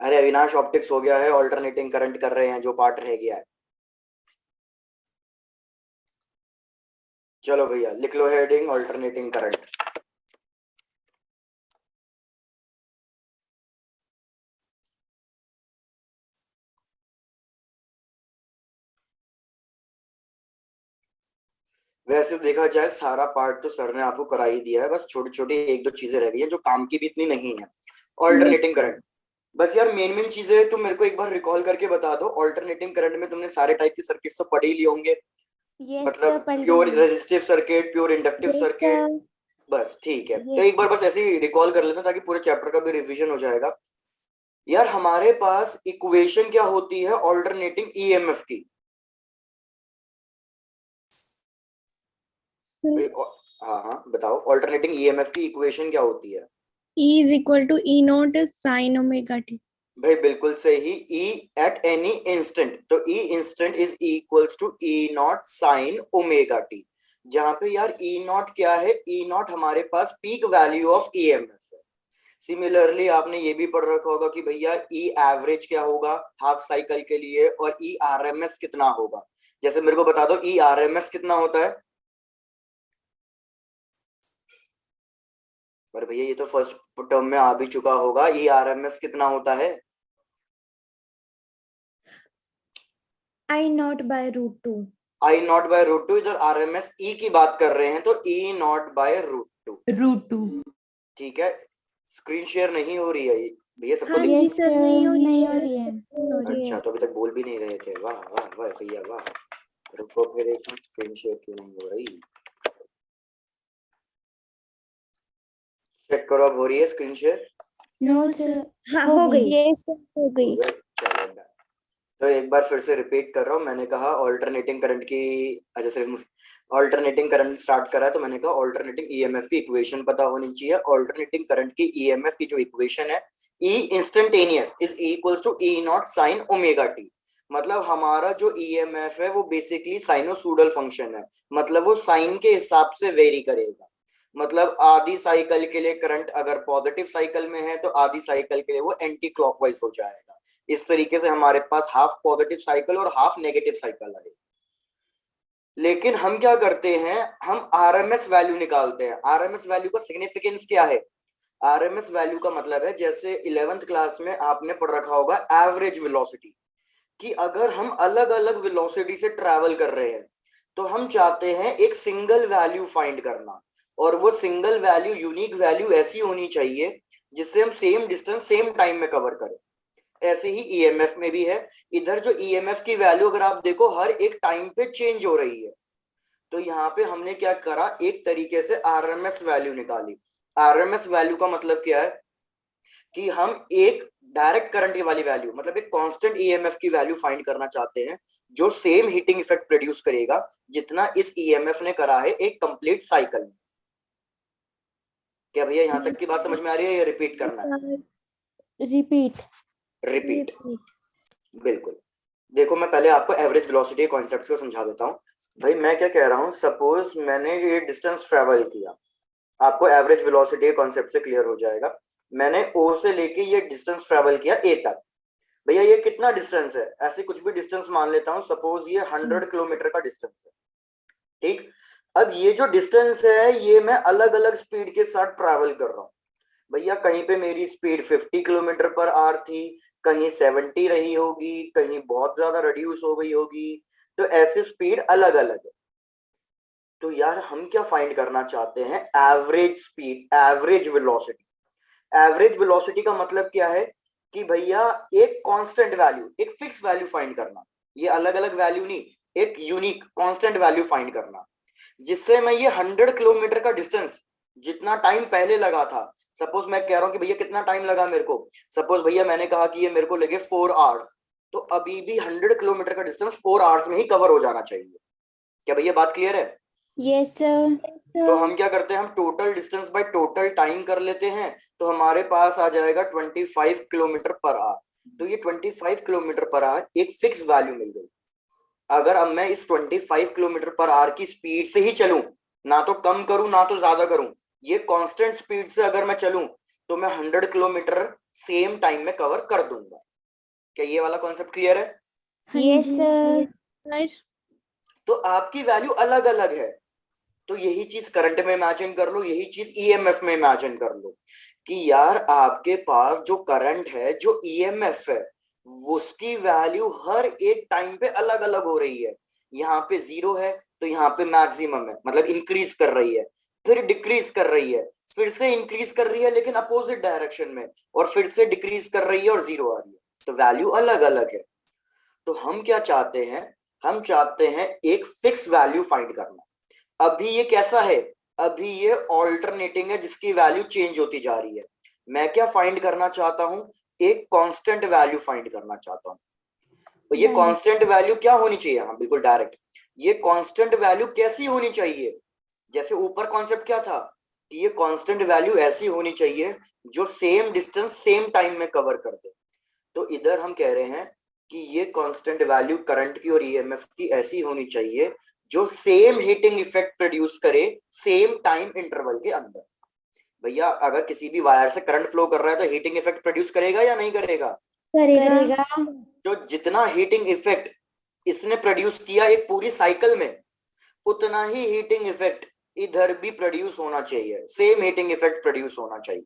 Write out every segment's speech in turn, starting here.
अरे अविनाश, ऑप्टिक्स हो गया है, ऑल्टरनेटिंग करंट कर रहे हैं, जो पार्ट रह गया है। चलो भैया लिख लो हेडिंग ऑल्टरनेटिंग करंट। वैसे देखा जाए सारा पार्ट तो सर ने आपको करा ही दिया है, बस छोटी छोटी एक दो चीजें रह गई हैं जो काम की भी इतनी नहीं है। ऑल्टरनेटिंग करंट, बस यार मेन मेन चीजें तुम मेरे को एक बार रिकॉल करके बता दो। ऑल्टरनेटिंग करंट में तुमने सारे टाइप के सर्किट्स तो पढ़ ही लिए होंगे, मतलब pure resistive circuit, pure inductive circuit. बस ठीक है, तो एक बार बस ऐसे ही रिकॉल कर लेते हैं ताकि पूरे चैप्टर का भी रिवीजन हो जाएगा। यार हमारे पास इक्वेशन क्या होती है ऑल्टरनेटिंग ईएमएफ की? हाँ हाँ बताओ, ऑल्टरनेटिंग ईएमएफ की इक्वेशन क्या होती है? E is equal to E naught sin omega t। भाई बिल्कुल सही, E एट एनी इंस्टेंट, तो E instant is equals to E naught sine omega T. जहां पे यार E नॉट क्या है? E नॉट हमारे पास पीक वैल्यू ऑफ ईएमएफ है। सिमिलरली आपने ये भी पढ़ रखा होगा कि भैया ई एवरेज क्या होगा हाफ साइकिल के लिए, और ई आरएमएस कितना होगा। जैसे मेरे को बता दो ई आरएमएस कितना होता है। पर भैया ये तो फर्स्ट टर्म में आ भी चुका होगा, ई आरएमएस कितना होता है? I naught by root 2। I naught by root two, इधर आरएमएस ई की बात कर रहे हैं तो E naught by root two. ठीक है, स्क्रीन शेयर नहीं हो रही है भैया, सबको हाँ जी सर, नहीं हो रही है। अच्छा, तो अभी तक बोल भी नहीं रहे थे, वाह वाह वाह भैया वाह। रुको फिर एक मिनट, स्क्रीन शेयर क्यों नहीं हो रही? चेक करो अब हो रही है स्क्रीन शेयर? No sir. हाँ हो गई। हो गई। चलो डन। तो एक बार फिर से रिपीट कर रहा हूँ, मैंने कहा ऑल्टरनेटिंग करंट की, अच्छा सिर्फ ऑल्टरनेटिंग करंट स्टार्ट करा है तो मैंने कहा ऑल्टरनेटिंग ईएमएफ की इक्वेशन पता होनी चाहिए। ऑल्टरनेटिंग करंट की ईएमएफ की जो इक्वेशन है, E instantaneous is equals to E naught sine omega T. मतलब हमारा जो ईएमएफ है वो बेसिकली साइनोसॉइडल फंक्शन है, मतलब वो साइन के हिसाब से वेरी करेगा। मतलब आधी साइकिल के लिए करंट अगर पॉजिटिव साइकिल में है तो आधी साइकिल के लिए वो एंटी क्लॉकवाइज हो जाएगा। इस तरीके से हमारे पास हाफ पॉजिटिव साइकिल और हाफ नेगेटिव साइकिल आए। लेकिन हम क्या करते हैं, हम आरएमएस वैल्यू निकालते हैं। आरएमएस वैल्यू का सिग्निफिकेंस क्या है? आरएमएस वैल्यू का मतलब है, जैसे 11th क्लास में आपने पढ़ रखा होगा एवरेज वेलोसिटी, कि अगर हम अलग अलग वेलोसिटी से ट्रैवल कर रहे हैं तो हम चाहते हैं एक सिंगल वैल्यू फाइंड करना, और वो सिंगल वैल्यू यूनिक वैल्यू ऐसी होनी चाहिए जिससे हम सेम डिस्टेंस सेम टाइम में कवर करें। ऐसे ही ईएमएफ में भी है। इधर जो ईएमएफ की वैल्यू अगर आप देखो हर एक टाइम पे चेंज हो रही है, तो यहाँ पे हमने क्या करा, एक तरीके से आरएमएस वैल्यू निकाली। आरएमएस वैल्यू का मतलब क्या है कि हम एक डायरेक्ट करंट वाली वैल्यू, मतलब एक कांस्टेंट ईएमएफ की वैल्यू फाइंड करना चाहते हैं जो सेम हीटिंग इफेक्ट प्रोड्यूस करेगा जितना इस ईएमएफ ने करा है एक कंप्लीट साइकिल में। क्या भैया यहाँ तक की बात समझ में आ रही है या रिपीट करना है? रिपीट। रिपीट, बिल्कुल। देखो मैं पहले आपको एवरेज वेलोसिटी कॉन्सेप्ट को समझा देता हूँ। भाई मैं क्या कह रहा हूँ, सपोज मैंने ये डिस्टेंस ट्रेवल किया, आपको एवरेज वेलोसिटी कॉन्सेप्ट से क्लियर हो जाएगा। मैंने ओ से लेके ये डिस्टेंस ट्रेवल किया ए तक। भैया ये कितना डिस्टेंस है? ऐसे कुछ भी डिस्टेंस मान लेता हूँ, सपोज ये 100 किलोमीटर का डिस्टेंस है। ठीक, अब ये जो डिस्टेंस है ये मैं अलग अलग स्पीड के साथ ट्रैवल कर रहा हूँ। भैया कहीं पे मेरी स्पीड 50 किलोमीटर पर आवर थी, कहीं 70 रही होगी, कहीं बहुत ज्यादा रिड्यूस हो गई होगी, तो ऐसे स्पीड अलग अलग है। तो यार हम क्या फाइंड करना चाहते हैं? Average speed, average velocity. Average velocity का मतलब क्या है कि भैया एक कांस्टेंट वैल्यू, एक फिक्स वैल्यू फाइंड करना। ये अलग अलग वैल्यू नहीं, एक यूनिक कांस्टेंट वैल्यू फाइंड करना, जिससे मैं ये 100 किलोमीटर का डिस्टेंस जितना टाइम पहले लगा था, सपोज मैं कह रहा हूं कि भैया कितना टाइम लगा मेरे को, सपोज भैया मैंने कहा कि ये मेरे को लगे 4 आवर्स, तो अभी भी 100 किलोमीटर का डिस्टेंस 4 आवर्स में ही कवर हो जाना चाहिए। क्या भैया बात क्लियर है? Yes sir. तो हम क्या करते हैं, हम total distance by total time कर लेते हैं, तो हमारे पास आ जाएगा 25 किलोमीटर पर आवर। तो ये 25 किलोमीटर पर आवर एक फिक्स वैल्यू मिल गई। अगर अब मैं इस 25 किलोमीटर पर आवर की स्पीड से ही चलूं, ना तो कम करूं ना तो ज्यादा करूं, ये कांस्टेंट स्पीड से अगर मैं चलूं, तो मैं 100 किलोमीटर सेम टाइम में कवर कर दूंगा। क्या ये वाला कॉन्सेप्ट क्लियर है? Yes, sir. तो आपकी वैल्यू अलग अलग है, तो यही चीज करंट में इमेजिन कर लो, यही चीज ईएमएफ में इमेजिन कर लो कि यार आपके पास जो करंट है, जो ईएमएफ है, उसकी वैल्यू हर एक टाइम पे अलग अलग हो रही है। यहाँ पे 0 है तो यहाँ पे मैक्सिमम है, मतलब इंक्रीज कर रही है, फिर डिक्रीज कर रही है, फिर से इंक्रीज कर रही है लेकिन अपोजिट डायरेक्शन में, और फिर से डिक्रीज कर रही है और 0 आ रही है, तो वैल्यू अलग अलग है। तो हम क्या चाहते हैं, हम चाहते हैं एक फिक्स वैल्यू फाइंड करना। अभी ये कैसा है, अभी ये ऑल्टरनेटिंग है जिसकी वैल्यू चेंज होती जा रही है। मैं क्या फाइंड करना चाहता हूं, एक कांस्टेंट वैल्यू फाइंड करना चाहता हूं। तो ये कांस्टेंट वैल्यू क्या होनी चाहिए, हाँ बिल्कुल डायरेक्ट, ये कांस्टेंट वैल्यू कैसी होनी चाहिए, जैसे ऊपर कॉन्सेप्ट क्या था कि ये कांस्टेंट वैल्यू ऐसी होनी चाहिए जो सेम डिस्टेंस सेम टाइम में कवर कर दे। तो इधर हम कह रहे हैं कि ये कांस्टेंट वैल्यू करंट की और ईएमएफ की ऐसी होनी चाहिए जो सेम हीटिंग इफेक्ट प्रोड्यूस करे सेम टाइम इंटरवल के अंदर। भैया अगर किसी भी वायर से करंट फ्लो कर रहा है तो हीटिंग इफेक्ट प्रोड्यूस करेगा या नहीं करेगा? करेगा। तो जितना हीटिंग इफेक्ट इसने प्रोड्यूस किया एक पूरी साइकिल में, उतना ही हीटिंग इफेक्ट इधर भी प्रोड्यूस होना चाहिए, सेम हीटिंग इफेक्ट प्रोड्यूस होना चाहिए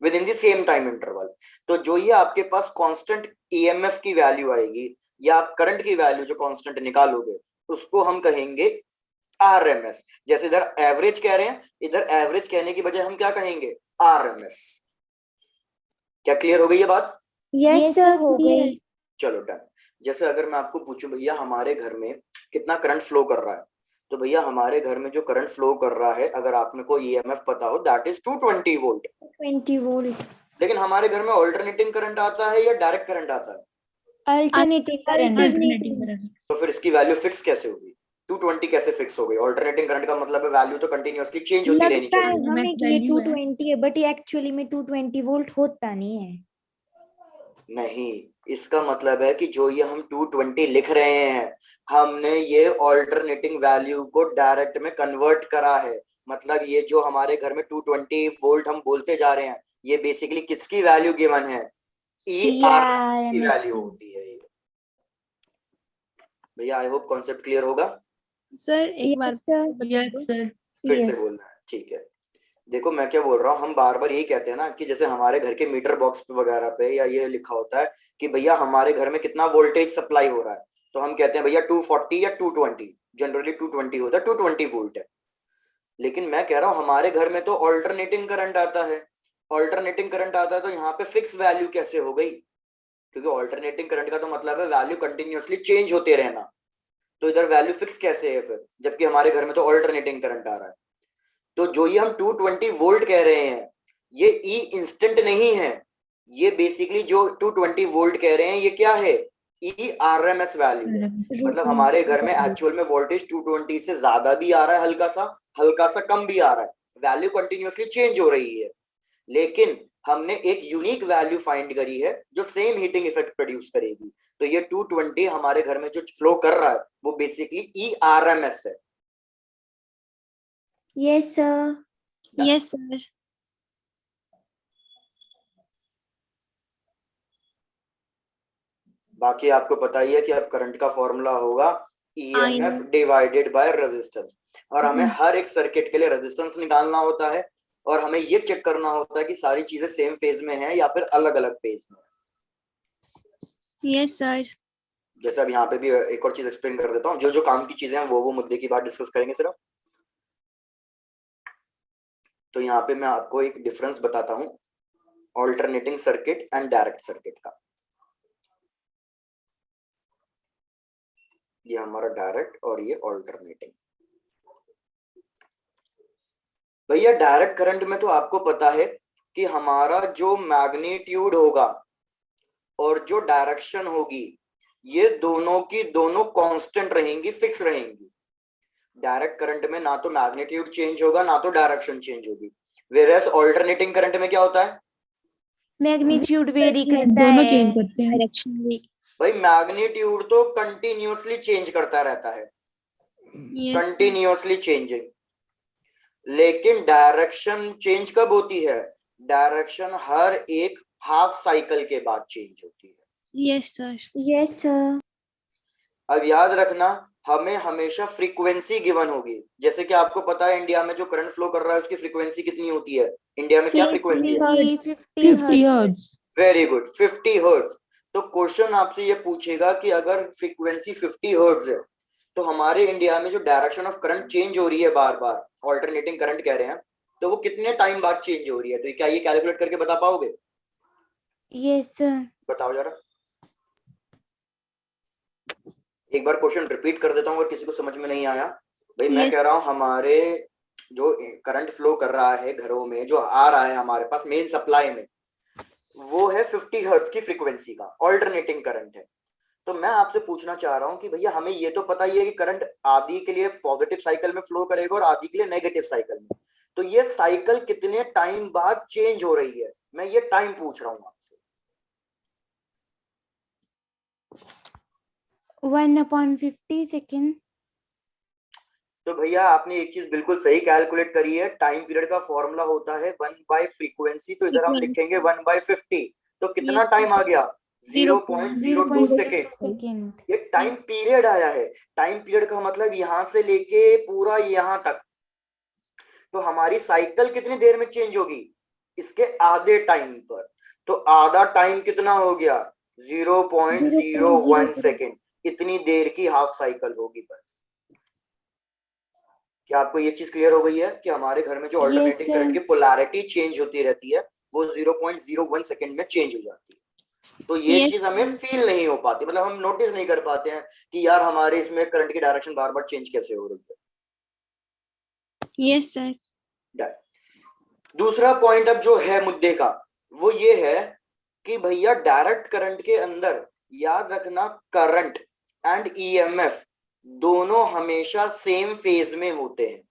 with in the same time interval. तो जो ये आपके पास कांस्टेंट ईएमएफ की वैल्यू आएगी या आप करंट की वैल्यू जो कांस्टेंट निकालोगे उसको हम कहेंगे आरएमएस। जैसे इधर एवरेज कह रहे हैं, इधर एवरेज कहने की बजाय हम क्या कहेंगे, आरएमएस। क्या क्लियर हो गई ये बात? Yes, sir, हो गई। चलो डन। जैसे अगर मैं आपको पूछूं भैया हमारे घर में कितना करंट फ्लो कर रहा है, तो भैया हमारे घर में जो करंट फ्लो कर रहा है अगर आप में कोई ईएमएफ पता हो दैट इज 220 वोल्ट। 20 वोल्ट। लेकिन हमारे घर में ऑल्टरनेटिंग करंट आता है या डायरेक्ट करंट आता है? Alternating current. तो फिर इसकी वैल्यू फिक्स कैसे होगी, 220 कैसे फिक्स हो गई? ऑल्टरनेटिंग करंट का मतलब है वैल्यू तो कंटिन्यूअसली चेंज होती रहनी लगता है चाहिए। हमें कि ये 220 है, बट ये एक्चुअली में 220 वोल्ट होता नहीं है। नहीं, इसका मतलब है कि जो ये हम 220 लिख रहे हैं, हमने ये ऑल्टरनेटिंग वैल्यू को डायरेक्ट में कन्वर्ट करा है। मतलब ये जो हमारे घर में 220 वोल्ट हम बोलते जा रहे हैं, ये बेसिकली किसकी वैल्यू गिवन है, ई आर की वैल्यू होती है। भैया आई होप कॉन्सेप्ट क्लियर होगा। सर एक बार Yes, sir. फिर से बोलना है, ठीक है। देखो मैं क्या बोल रहा हूँ, हम बार बार यही कहते हैं ना कि जैसे हमारे घर के मीटर बॉक्स वगैरह पे या ये लिखा होता है कि भैया हमारे घर में कितना वोल्टेज सप्लाई हो रहा है, तो हम कहते हैं भैया 240 या 220, जनरली 220 होता है, 220 वोल्ट है। लेकिन मैं कह रहा हूँ हमारे घर में तो ऑल्टरनेटिंग करंट आता है, ऑल्टरनेटिंग करंट आता है, तो यहाँ पे फिक्स वैल्यू कैसे हो गई? क्योंकि ऑल्टरनेटिंग करंट का तो मतलब है वैल्यू कंटिन्यूअसली चेंज होते रहना, तो इधर वैल्यू फिक्स कैसे है फिर, जबकि हमारे घर में तो ऑल्टरनेटिंग करंट आ रहा है। तो जो ये हम 220 वोल्ट कह रहे हैं, ये ई इंस्टेंट नहीं है, ये बेसिकली जो 220 वोल्ट कह रहे हैं ये क्या है, ई आरएमएस वैल्यू है। मतलब हमारे घर में एक्चुअल में वोल्टेज 220 से ज्यादा भी आ रहा है, हल्का सा कम भी आ रहा है, वैल्यू कंटिन्यूअसली चेंज हो रही है, लेकिन हमने एक यूनिक वैल्यू फाइंड करी है जो सेम हीटिंग इफेक्ट प्रोड्यूस करेगी। तो ये 220 हमारे घर में जो फ्लो कर रहा है वो बेसिकली ई आरएमएस है। Yes sir. Yes sir. बाकी आपको पता ही है कि अब करंट का फॉर्मूला होगा ईएमएफ डिवाइडेड बाय रेजिस्टेंस, और हमें हर एक सर्किट के लिए रेजिस्टेंस निकालना होता है और हमें ये चेक करना होता है कि सारी चीजें सेम फेज में हैं या फिर अलग अलग फेज में। Yes sir. जैसे अब यहाँ पे भी एक और चीज एक्सप्लेन कर देता हूँ, जो जो काम की चीजें हैं वो मुद्दे की बात डिस्कस करेंगे सिर्फ। तो यहाँ पे मैं आपको एक डिफरेंस बताता हूँ alternating circuit and direct circuit का। ये हमारा डायरेक्ट और ये ऑल्टरनेटिंग। भैया डायरेक्ट करंट में तो आपको पता है कि हमारा जो मैग्नीट्यूड होगा और जो डायरेक्शन होगी ये दोनों की दोनों कांस्टेंट रहेंगी, फिक्स रहेंगी। डायरेक्ट करंट में ना तो मैग्नीट्यूड चेंज होगा ना तो डायरेक्शन चेंज होगी, वेयरएज ऑल्टरनेटिंग करंट में क्या होता है, मैग्नीट्यूड वेरी करता दोनों है। चेंज करते हैं डायरेक्शन भी। भाई मैग्नीट्यूड तो कंटिन्यूअसली चेंज करता रहता है, कंटिन्यूअसली चेंजिंग, लेकिन डायरेक्शन चेंज कब होती है, डायरेक्शन हर एक हाफ साइकिल के बाद चेंज होती है। Yes, sir. Yes, sir. अब याद रखना, हमें हमेशा फ्रीक्वेंसी गिवन होगी। जैसे कि आपको पता है इंडिया में जो करंट फ्लो कर रहा है उसकी फ्रीक्वेंसी कितनी होती है, इंडिया में क्या फ्रीक्वेंसी है? 50 hertz. Very good, 50 hertz. तो क्वेश्चन आपसे ये पूछेगा कि अगर फ्रीक्वेंसी 50 हर्ट्ज है तो हमारे इंडिया में जो डायरेक्शन ऑफ करंट चेंज हो रही है बार बार, ऑल्टरनेटिंग करंट कह रहे हैं, तो वो कितने टाइम बाद चेंज हो रही है? तो क्या ये कैलकुलेट करके बता पाओगे? Yes, sir. बताओ जरा। एक बार क्वेश्चन रिपीट कर देता हूँ अगर किसी को समझ में नहीं आया। भाई मैं Yes. कह रहा हूँ हमारे जो करंट फ्लो कर रहा है घरों में, जो आ रहा है हमारे पास मेन सप्लाई में, वो है 50 हर्ट्ज की फ्रीक्वेंसी का ऑल्टरनेटिंग करंट है। तो मैं आपसे पूछना चाह रहा हूँ कि भैया हमें ये तो पता ही है कि करंट आधी के लिए पॉजिटिव साइकिल में फ्लो करेगा और आधी के लिए नेगेटिव साइकिल में, तो ये साइकिल कितने टाइम बाद चेंज हो रही है, मैं ये टाइम पूछ रहा हूँ आपसे। 1/50 second. तो भैया आपने एक चीज बिल्कुल सही कैलकुलेट करी है, टाइम पीरियड का फॉर्मूला होता है 1/फ्रीक्वेंसी, तो इधर हम Frequency. लिखेंगे 1/50। तो कितना Yes, टाइम आ गया? 0.02 0.02 सेकेंड। Second. ये टाइम पीरियड आया है। टाइम पीरियड का मतलब यहां से लेके पूरा यहां तक। तो हमारी साइकिल कितनी देर में चेंज होगी? इसके आधे टाइम पर। तो आधा टाइम कितना हो गया? 0.01 सेकेंड। इतनी देर की हाफ साइकिल होगी बस। क्या आपको ये चीज क्लियर हो गई है कि हमारे घर में जो ऑल्टरनेटिंग करंट की पोलैरिटी चेंज होती रहती है वो 0.01 सेकेंड में चेंज हो जाती है। तो ये Yes, चीज हमें फील नहीं हो पाती, मतलब हम नोटिस नहीं कर पाते हैं कि यार हमारे इसमें करंट की डायरेक्शन बार बार चेंज कैसे हो रही है। yes, sir. दूसरा पॉइंट अब जो है मुद्दे का वो ये है कि भैया डायरेक्ट करंट के अंदर याद रखना करंट एंड ईएमएफ दोनों हमेशा सेम फेज में होते हैं।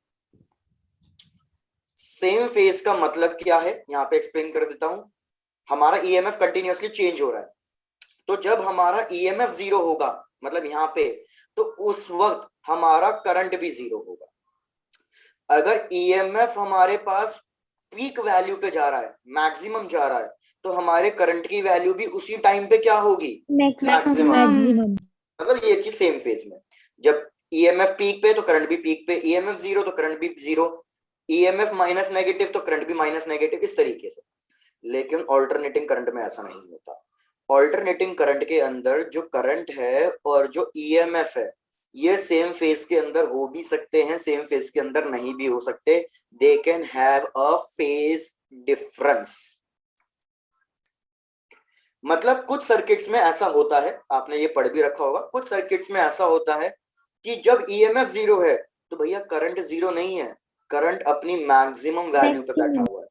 सेम फेज का मतलब क्या है यहां पे एक्सप्लेन कर देता हूं। हमारा ईएमएफ कंटिन्यूअसली चेंज हो रहा है, तो जब हमारा ईएमएफ जीरो होगा मतलब यहां पे, तो उस वक्त हमारा करंट भी जीरो होगा। अगर ईएमएफ हमारे पास पीक वैल्यू पे जा रहा है, मैक्सिमम जा रहा है, तो हमारे करंट की वैल्यू भी उसी टाइम पे क्या होगी? मैक्सिमम। मतलब ये चीज सेम फेज में। जब ईएमएफ पीक पे तो करंट भी पीक पे, ईएमएफ जीरो तो करंट भी जीरो, ईएमएफ माइनस नेगेटिव तो करंट भी माइनस नेगेटिव, इस तरीके से। लेकिन ऑल्टरनेटिंग करंट में ऐसा नहीं होता। ऑल्टरनेटिंग करंट के अंदर जो करंट है और जो ईएमएफ है ये सेम फेज के अंदर हो भी सकते हैं, सेम फेज के अंदर नहीं भी हो सकते। They can have a phase difference. मतलब कुछ सर्किट्स में ऐसा होता है, आपने ये पढ़ भी रखा होगा, कुछ सर्किट्स में ऐसा होता है कि जब ईएमएफ जीरो है तो भैया करंट जीरो नहीं है, करंट अपनी मैक्सिमम वैल्यू पे बैठा हुआ है।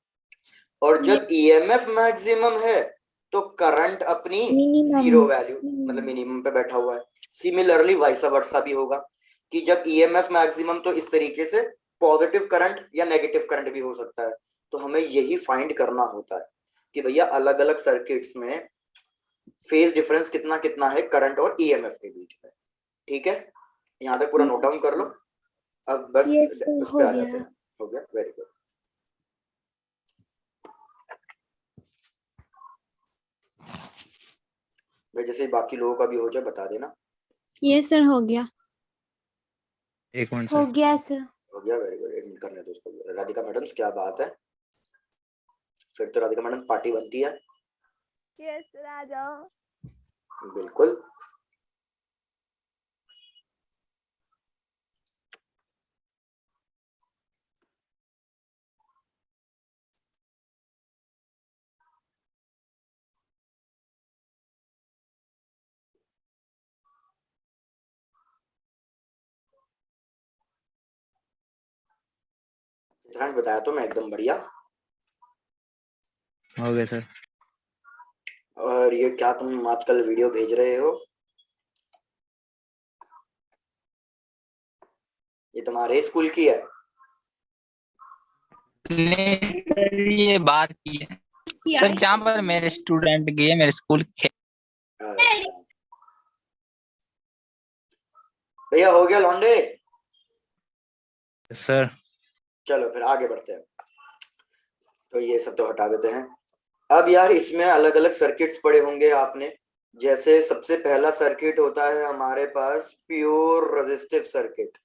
और जब ईएमएफ मैक्सिमम है तो करंट अपनी जीरो वैल्यू मतलब मिनिमम पे बैठा हुआ है। सिमिलरली वाइस वर्सा भी होगा कि जब ईएमएफ मैक्सिमम तो इस तरीके से पॉजिटिव करंट या नेगेटिव करंट भी हो सकता है। तो हमें यही फाइंड करना होता है कि भैया अलग अलग सर्किट्स में फेज डिफरेंस कितना कितना है करंट और ईएमएफ के बीच में। ठीक है, यहाँ तक पूरा नोट डाउन कर लो। अब बस उस पे आ जाते हैं। हो गया, वेरी गुड। भाई जैसे बाकी लोगों का भी हो जाए बता देना। Yes, sir. हो गया. एक मिनट हो गया सर. हो गया, वेरी गुड। एक मिनट करने दो उसको। राधिका मैडम क्या बात है, फिर तो राधिका मैडम पार्टी बनती है। यस सर, आ जाओ। बिल्कुल। बताया तो मैं एकदम बढ़िया। हो गया सर। और ये क्या तुम आजकल वीडियो भेज रहे हो, ये तुम्हारे स्कूल की है? ये बात की है सर जहाँ पर मेरे स्टूडेंट गए मेरे स्कूल के। भैया हो गया लौंडे? सर चलो फिर आगे बढ़ते हैं। तो ये सब तो हटा देते हैं। अब यार इसमें अलग अलग सर्किट्स पढ़े होंगे आपने, जैसे सबसे पहला सर्किट होता है हमारे पास pure resistive circuit.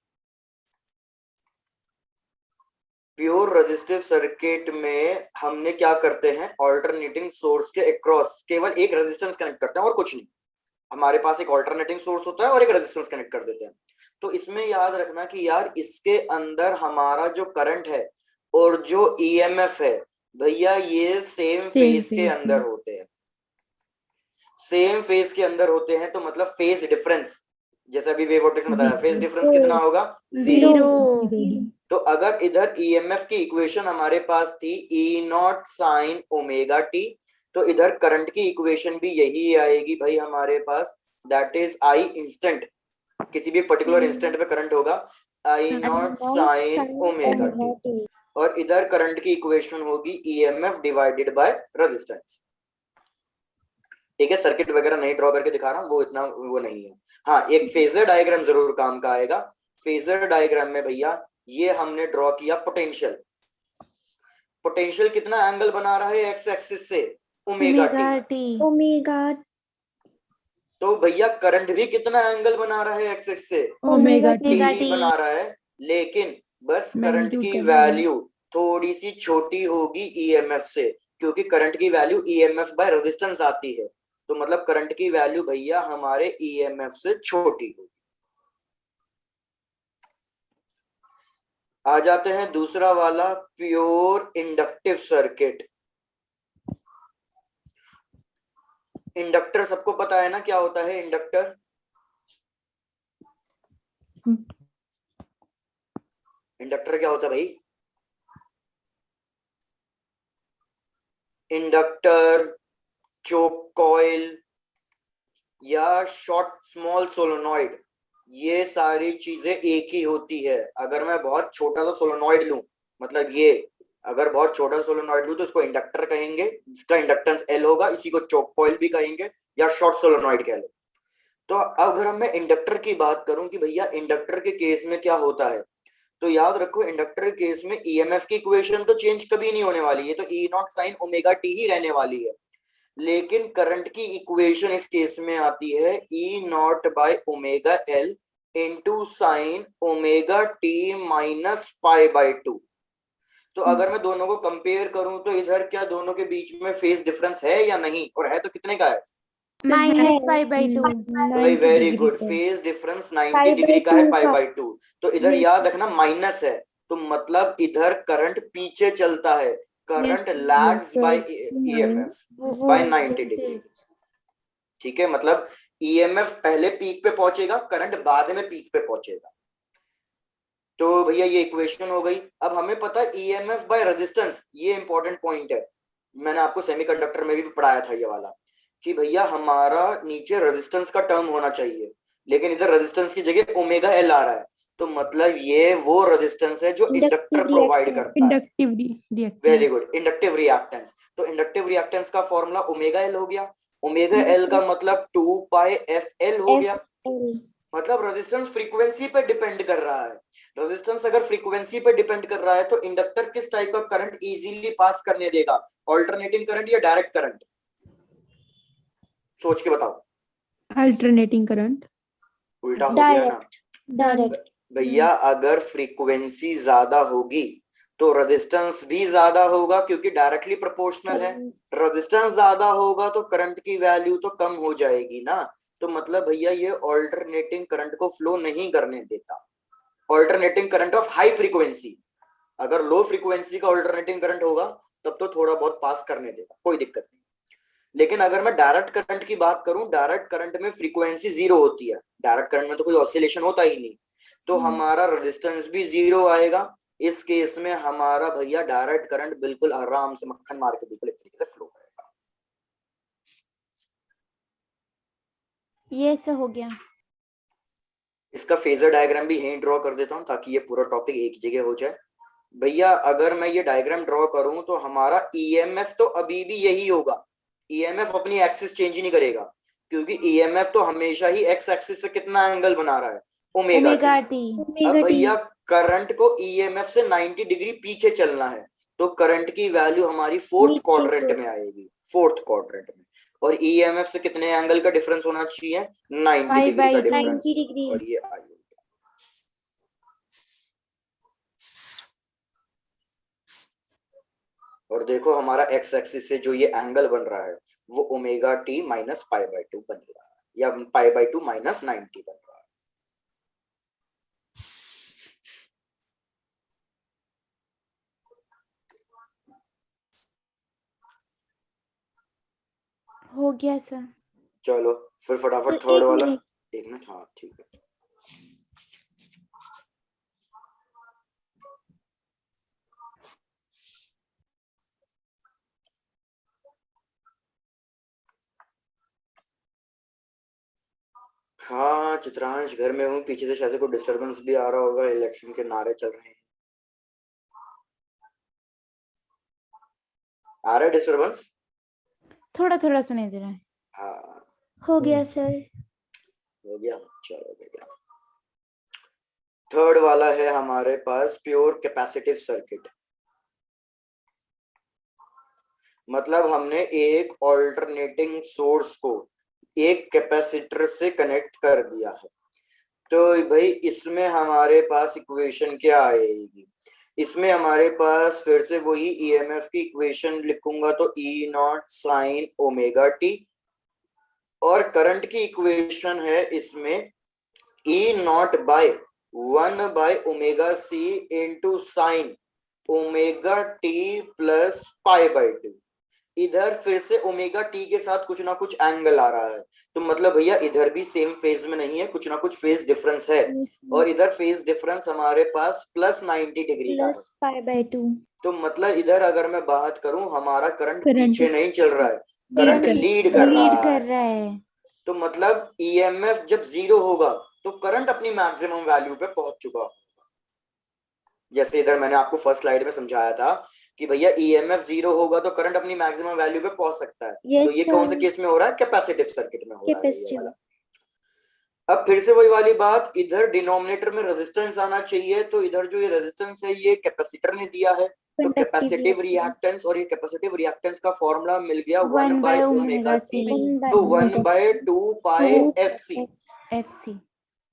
Pure resistive circuit में हमने क्या करते हैं, ऑल्टरनेटिंग सोर्स के अक्रॉस केवल एक रेजिस्टेंस कनेक्ट करते हैं और कुछ नहीं। हमारे पास एक ऑल्टरनेटिंग सोर्स होता है और एक रेजिस्टेंस कनेक्ट कर देते हैं। तो इसमें याद रखना कि यार इसके अंदर हमारा जो करंट है और जो ईएमएफ है भैया ये सेम फेज के अंदर होते हैं। सेम फेज के अंदर होते हैं तो मतलब फेज डिफरेंस, जैसा अभी वेव ऑप्टिक्स में बताया, फेज डिफरेंस कितना होगा, 0। तो अगर इधर ईएमएफ की इक्वेशन हमारे पास थी ई नॉट साइन ओमेगा टी, तो इधर करंट की इक्वेशन भी यही आएगी भाई हमारे पास, दैट इज आई इंस्टेंट, किसी भी पर्टिकुलर इंस्टेंट पे करंट होगा आई नॉट साइन ओमेगा टी, और इधर करंट की इक्वेशन होगी ईएमएफ डिवाइडेड बाय रेजिस्टेंस। ठीक है, सर्किट वगैरह नहीं ड्रॉ करके दिखा रहा हूं, वो इतना वो नहीं है। हाँ, एक फेजर डायग्राम जरूर काम का आएगा। फेजर डायग्राम में भैया ये हमने ड्रॉ किया पोटेंशियल। पोटेंशियल कितना एंगल बना रहा है एक्स एक्सिस से, ओमेगा टी। ओमेगा तो भैया करंट भी कितना एंगल बना रहा है एक्सिस से, ओमेगा टी ही बना रहा है, लेकिन बस करंट की वैल्यू थोड़ी सी छोटी होगी ईएमएफ से, क्योंकि करंट की वैल्यू ईएमएफ बाय रेजिस्टेंस आती है, तो मतलब करंट की वैल्यू भैया हमारे ईएमएफ से छोटी होगी। आ जाते हैं दूसरा वाला, प्योर इंडक्टिव सर्किट। इंडक्टर सबको पता है ना क्या होता है इंडक्टर? इंडक्टर क्या होता है भाई? इंडक्टर, चोक कॉइल या शॉर्ट स्मॉल सोलोनॉइड, ये सारी चीजें एक ही होती है। अगर मैं बहुत छोटा सा सोलोनॉइड लूं, मतलब ये अगर बहुत छोटा सोलोनॉइड लूं तो इसको इंडक्टर कहेंगे, इसका इंडक्टेंस एल होगा, इसी को चोक कॉइल भी कहेंगे या शॉर्ट सोलोनॉइड कह लो। तो अगर मैं इंडक्टर की बात करूं कि भैया इंडक्टर के केस में क्या होता है, तो याद रखो इंडक्टर के केस में ईएमएफ की इक्वेशन तो चेंज कभी नहीं होने वाली है, तो E naught sine omega T ही रहने वाली है। लेकिन करंट की इक्वेशन इस केस में आती है E naught by omega L into sine omega T minus pi by 2। तो अगर मैं दोनों को कंपेयर करूं तो इधर क्या दोनों के बीच में फेज डिफरेंस है या नहीं, और है तो कितने का है? -π/2। Very good, phase difference 90 degree का है, पाई बाय 2। तो इधर याद रखना माइनस है, तो मतलब इधर करंट पीछे चलता है, current lags by EMF by 90 degree. ठीक है, मतलब ईएमएफ पहले पीक पे पहुंचेगा, करंट बाद में पीक पे पहुंचेगा। तो भैया ये इक्वेशन हो गई। अब हमें पता है ईएमएफ बाय रेजिस्टेंस, ये इंपॉर्टेंट पॉइंट है, मैंने आपको सेमीकंडक्टर में भी पढ़ाया था ये वाला, कि भैया हमारा नीचे रेजिस्टेंस का टर्म होना चाहिए, लेकिन इधर रेजिस्टेंस की जगह ओमेगा एल आ रहा है, तो मतलब ये वो रेजिस्टेंस है जो इंडक्टर प्रोवाइड करता है। Very good, inductive reactance. तो इंडक्टिव रिएक्टेंस का फॉर्मूला ओमेगा एल हो गया। ओमेगा एल का मतलब 2 पाई एफ एल हो गया। मतलब रेजिस्टेंस फ्रीक्वेंसी पे डिपेंड कर रहा है। रेजिस्टेंस अगर फ्रीक्वेंसी पे डिपेंड कर रहा है तो इंडक्टर किस टाइप का करंट इजीली पास करने देगा, ऑल्टरनेटिंग करंट या डायरेक्ट करंट? सोच के बताओ। Alternating current. उल्टा हो गया ना डायरेक्ट। भैया, अगर फ्रीक्वेंसी ज्यादा होगी तो रेजिस्टेंस भी ज्यादा होगा, क्योंकि डायरेक्टली प्रोपोर्शनल है। रेजिस्टेंस ज्यादा होगा तो करंट की वैल्यू तो कम हो जाएगी ना, तो मतलब भैया ये ऑल्टरनेटिंग करंट को फ्लो नहीं करने देता। Alternating current of high frequency, अगर लो फ्रीक्वेंसी का ऑल्टरनेटिंग करंट होगा तब तो थोड़ा बहुत पास करने देगा, कोई दिक्कत नहीं। लेकिन अगर मैं डायरेक्ट करंट की बात करूं, डायरेक्ट करंट में फ्रीक्वेंसी 0 होती है, डायरेक्ट करंट में तो कोई ऑसिलेशन होता ही नहीं, तो हमारा रेजिस्टेंस भी 0 आएगा। इस केस में हमारा भैया डायरेक्ट करंट बिल्कुल आराम से मक्खन मार के बिल्कुल एक तरीके से फ्लो करेगा। ये सब हो गया। इसका फेजर डायग्राम भी यहीं ड्रॉ कर देता हूं ताकि ये पूरा टॉपिक एक जगह हो जाए। भैया अगर मैं ये डायग्राम ड्रॉ करूं तो हमारा ईएमएफ तो अभी भी यही होगा, ईएमएफ अपनी एक्सिस चेंज ही नहीं करेगा, क्योंकि ईएमएफ तो हमेशा ही एक्स एक्सिस से कितना एंगल बना रहा है, ओमेगा टी। अब भैया करंट को ईएमएफ से 90 डिग्री पीछे चलना है, तो करंट की वैल्यू हमारी फोर्थ क्वाड्रेंट में आएगी। फोर्थ क्वाड्रेंट में, और ईएमएफ से कितने एंगल का डिफरेंस होना चाहिए? 90 Pi डिग्री का by डिफरेंस, 90 degree. और ये आई हो गया। और देखो हमारा एक्स एक्सिस से जो ये एंगल बन रहा है वो omega T minus pi by 2 बन रहा है, या पाई बाय 2 माइनस 90 बन रहा है। हो गया सर। चलो फिर फटाफट सर, थर्ड एक वाला, मिनट। एक मिनट, हाँ ठीक है। हाँ चित्रांश घर में हूँ, पीछे से शायद से कोई डिस्टरबेंस भी आ रहा होगा, इलेक्शन के नारे चल रहे हैं। आ रहा है डिस्टरबेंस? थोड़ा थोड़ा सुनाई दे रहा है। हाँ हो गया सर। हो गया, चलो हो गया। थर्ड वाला है हमारे पास प्योर कैपेसिटिव सर्किट। मतलब हमने एक ऑल्टरनेटिंग सोर्स को एक कैपेसिटर से कनेक्ट कर दिया है, तो भाई इसमें हमारे पास इक्वेशन क्या आएगी? इसमें हमारे पास फिर से वही ईएमएफ की इक्वेशन लिखूंगा, तो E naught sine omega T, और करंट की इक्वेशन है इसमें E naught by 1 by omega C into sine omega T plus pi by 2। इधर फिर से ओमेगा टी के साथ कुछ ना कुछ एंगल आ रहा है, तो मतलब भैया इधर भी सेम फेज में नहीं है, कुछ ना कुछ फेज डिफरेंस है, और इधर फेज डिफरेंस हमारे पास प्लस 90 डिग्री का है। Plus pi by 2। तो मतलब इधर अगर मैं बात करूं, हमारा करंट Current पीछे नहीं चल रहा है, करंट लीड कर लीड रहा कर है। रहा है। तो मतलब ईएमएफ जब 0 होगा तो करंट अपनी मैक्सिमम वैल्यू पे पहुंच चुका होगा। जैसे इधर मैंने आपको फर्स्ट स्लाइड में समझाया था कि भैया ईएमएफ 0 होगा तो करंट अपनी मैक्सिमम वैल्यू पे पहुंच सकता है। Yes, तो ये sir. कौन से केस में हो रहा है? कैपेसिटिव सर्किट में हो रहा है ये Capacitive. वाला। अब फिर से वही वाली बात, इधर डिनोमिनेटर में रेजिस्टेंस आना चाहिए, तो इधर जो ये रेजिस्टेंस है ये कैपेसिटर ने दिया है, तो Conductive कैपेसिटिव reactance. रिएक्टेंस, और ये कैपेसिटिव रिएक्टेंस का फॉर्मूला मिल गया 1 1 by by omega omega C, c तो 1 by 2 pi 2 F C. fc।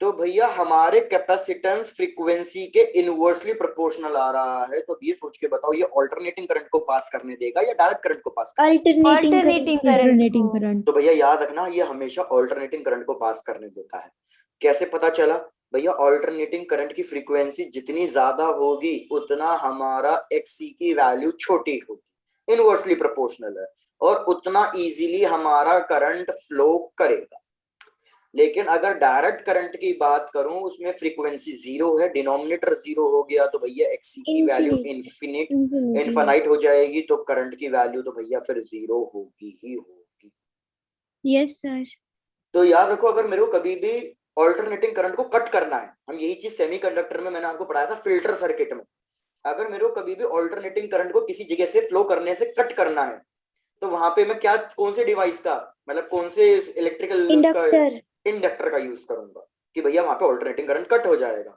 तो भैया हमारे कैपेसिटेंस फ्रीक्वेंसी के इनवर्सली प्रोपोर्शनल आ रहा है, तो ये सोच के बताओ ये ऑल्टरनेटिंग करंट को पास करने देगा या डायरेक्ट करंट को पास करेगा? Alternating current. Alternating current. तो भैया याद रखना ये हमेशा ऑल्टरनेटिंग करंट को पास करने देता है। कैसे पता चला? भैया ऑल्टरनेटिंग करंट की फ्रीक्वेंसी जितनी ज्यादा होगी उतना हमारा एक्सी की वैल्यू छोटी होगी, इनवर्सली प्रोपोर्शनल है, और उतना इजीली हमारा करंट फ्लो करेगा। लेकिन अगर डायरेक्ट करंट की बात करूं, उसमें फ्रीक्वेंसी 0 है, डिनोमिनेटर 0 हो गया, तो भैया एक्सी की वैल्यू इनफिनाइट हो जाएगी, तो करंट की वैल्यू तो भैया फिर 0 होगी ही होगी। Yes, sir. तो याद रखो, अगर मेरे को कभी भी ऑल्टरनेटिंग करंट को कट करना है, हम यही चीज सेमीकंडक्टर में मैंने आपको पढ़ाया था फिल्टर सर्किट में, अगर मेरे को कभी भी ऑल्टरनेटिंग करंट को किसी जगह से फ्लो करने से कट करना है, तो वहां पे मैं क्या, कौन से डिवाइस का, मतलब कौन से इलेक्ट्रिकल इंडक्टर का यूज करूंगा कि भैया वहां पे ऑल्टरनेटिंग करंट कट हो जाएगा।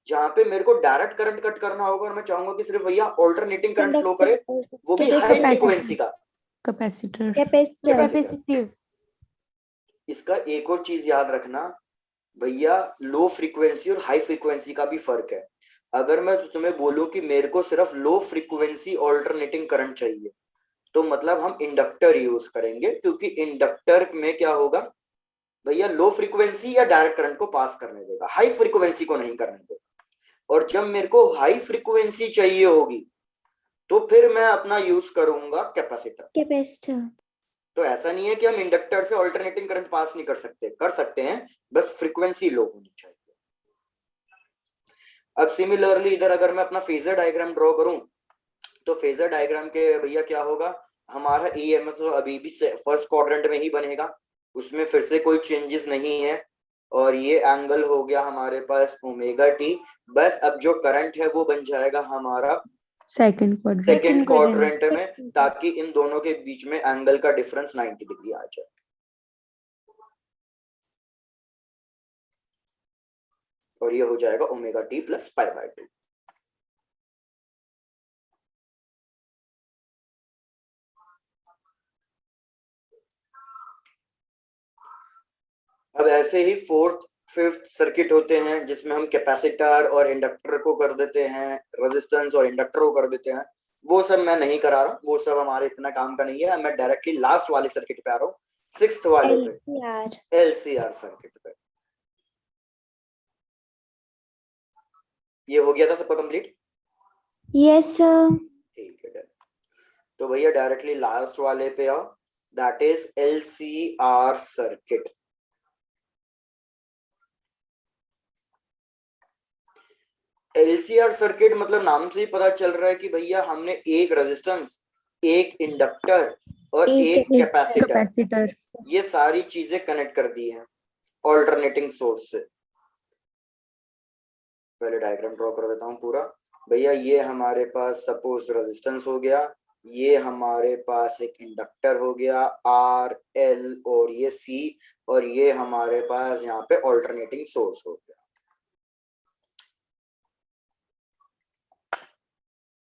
जहां पे मेरे को डायरेक्ट करंट कट करना होगा और मैं चाहूंगा कि सिर्फ भैया ऑल्टरनेटिंग करंट फ्लो करे, वो भी हाई फ्रीक्वेंसी का, Capacitor. कैपेसिटिव। इसका एक और चीज याद रखना भैया, लो फ्रीक्वेंसी और हाई फ्रीक्वेंसी का भी फर्क है। अगर मैं तुम्हें बोलूं कि मेरे को सिर्फ लो फ्रीक्वेंसी ऑल्टरनेटिंग करंट चाहिए, तो मतलब हम इंडक्टर यूज करेंगे, क्योंकि इंडक्टर में क्या होगा भैया, लो फ्रीक्वेंसी या डायरेक्ट करंट को पास करने देगा, हाई फ्रीक्वेंसी को नहीं करने देगा। और जब मेरे को हाई फ्रीक्वेंसी चाहिए होगी तो फिर मैं अपना यूज करूंगा कैपेसिटर। तो ऐसा नहीं है कि हम इंडक्टर से ऑल्टरनेटिंग करंट पास नहीं कर सकते, कर सकते हैं, बस फ्रीक्वेंसी लो होनी चाहिए। अब सिमिलरली इधर अगर मैं अपना फेजर डायग्राम ड्रॉ करूं, तो फेजर डायग्राम के भैया क्या होगा, हमारा ईएमएफ तो अभी भी फर्स्ट क्वाड्रेंट में ही बनेगा, उसमें फिर से कोई चेंजेस नहीं है, और ये एंगल हो गया हमारे पास ओमेगा टी। बस अब जो करंट है वो बन जाएगा हमारा Second quadrant. सेकेंड क्वाड्रेंट में, ताकि इन दोनों के बीच में एंगल का डिफरेंस 90 डिग्री आ जाए। और ये हो जाएगा omega T plus pi by 2। अब ऐसे ही फोर्थ फिफ्थ सर्किट होते हैं जिसमें हम कैपेसिटर और इंडक्टर को कर देते हैं, रेजिस्टेंस और इंडक्टर को कर देते हैं। वो सब मैं नहीं करा रहा हूँ, वो सब हमारे इतना काम का नहीं है। मैं डायरेक्टली लास्ट वाले सर्किट पे आ रहा हूँ, सिक्स्थ वाले पे, LCR. एलसीआर सर्किट पे। ये हो गया था सबका कंप्लीट? Yes, sir. ठीक है, डन। तो भैया डायरेक्टली लास्ट वाले पे आओ, that is LCR circuit. LCR circuit मतलब नाम से ही पता चल रहा है कि भैया हमने एक रेजिस्टेंस, एक इंडक्टर और एक कैपेसिटर, कैपेसिटर ये सारी चीजें कनेक्ट कर दी हैं ऑल्टरनेटिंग सोर्स से। पहले डायग्राम ड्रॉ कर देता हूँ पूरा। भैया ये हमारे पास सपोज रेजिस्टेंस हो गया, ये हमारे पास एक इंडक्टर हो गया आर एल और ये सी, और ये हमारे पास यहाँ पे ऑल्टरनेटिंग सोर्स हो गया।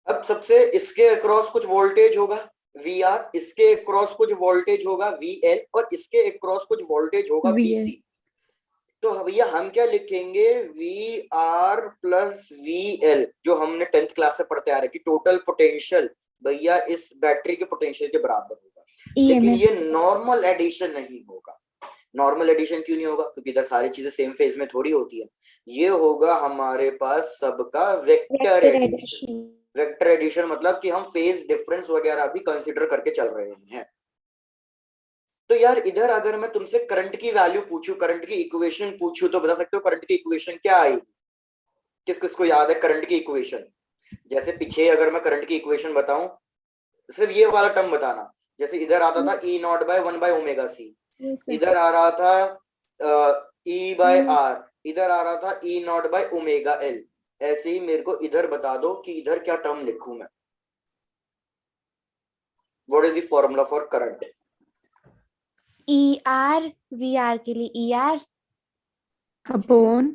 अब सबसे इसके अक्रॉस कुछ वोल्टेज होगा वी आर, इसके अक्रॉस कुछ वोल्टेज होगा वी एल, और इसके अक्रॉस कुछ वोल्टेज होगा वी सी। तो भैया हम क्या लिखेंगे, V R plus V L, जो हमने 10th क्लास से पढ़ते आ रहे कि टोटल पोटेंशियल भैया इस बैटरी के पोटेंशियल के बराबर होगा। लेकिन ये नॉर्मल एडिशन नहीं होगा। नॉर्मल एडिशन क्यों नहीं होगा? क्योंकि इधर सारी चीजें सेम फेज में थोड़ी होती है। ये होगा हमारे पास सबका वेक्टर एडिशन। वेक्टर एडिशन मतलब कि हम फेज डिफरेंस वगैरह भी कंसीडर करके चल रहे हैं। तो यार इधर अगर मैं तुमसे करंट की वैल्यू पूछूं, करंट की इक्वेशन पूछूं, तो बता सकते हो करंट की इक्वेशन क्या आएगी? किस किस को याद है करंट की इक्वेशन? जैसे पीछे अगर मैं करंट की इक्वेशन बताऊं, सिर्फ ये वाला टर्म बताना। जैसे इधर आता था E naught by 1 by omega C, इधर आ रहा था ई बाय आर, इधर आ रहा था E naught by omega L. ऐसे ही मेरे को इधर बता दो कि इधर क्या टर्म लिखूं मैं। What is the formula for current? ER, VR के लिए ER upon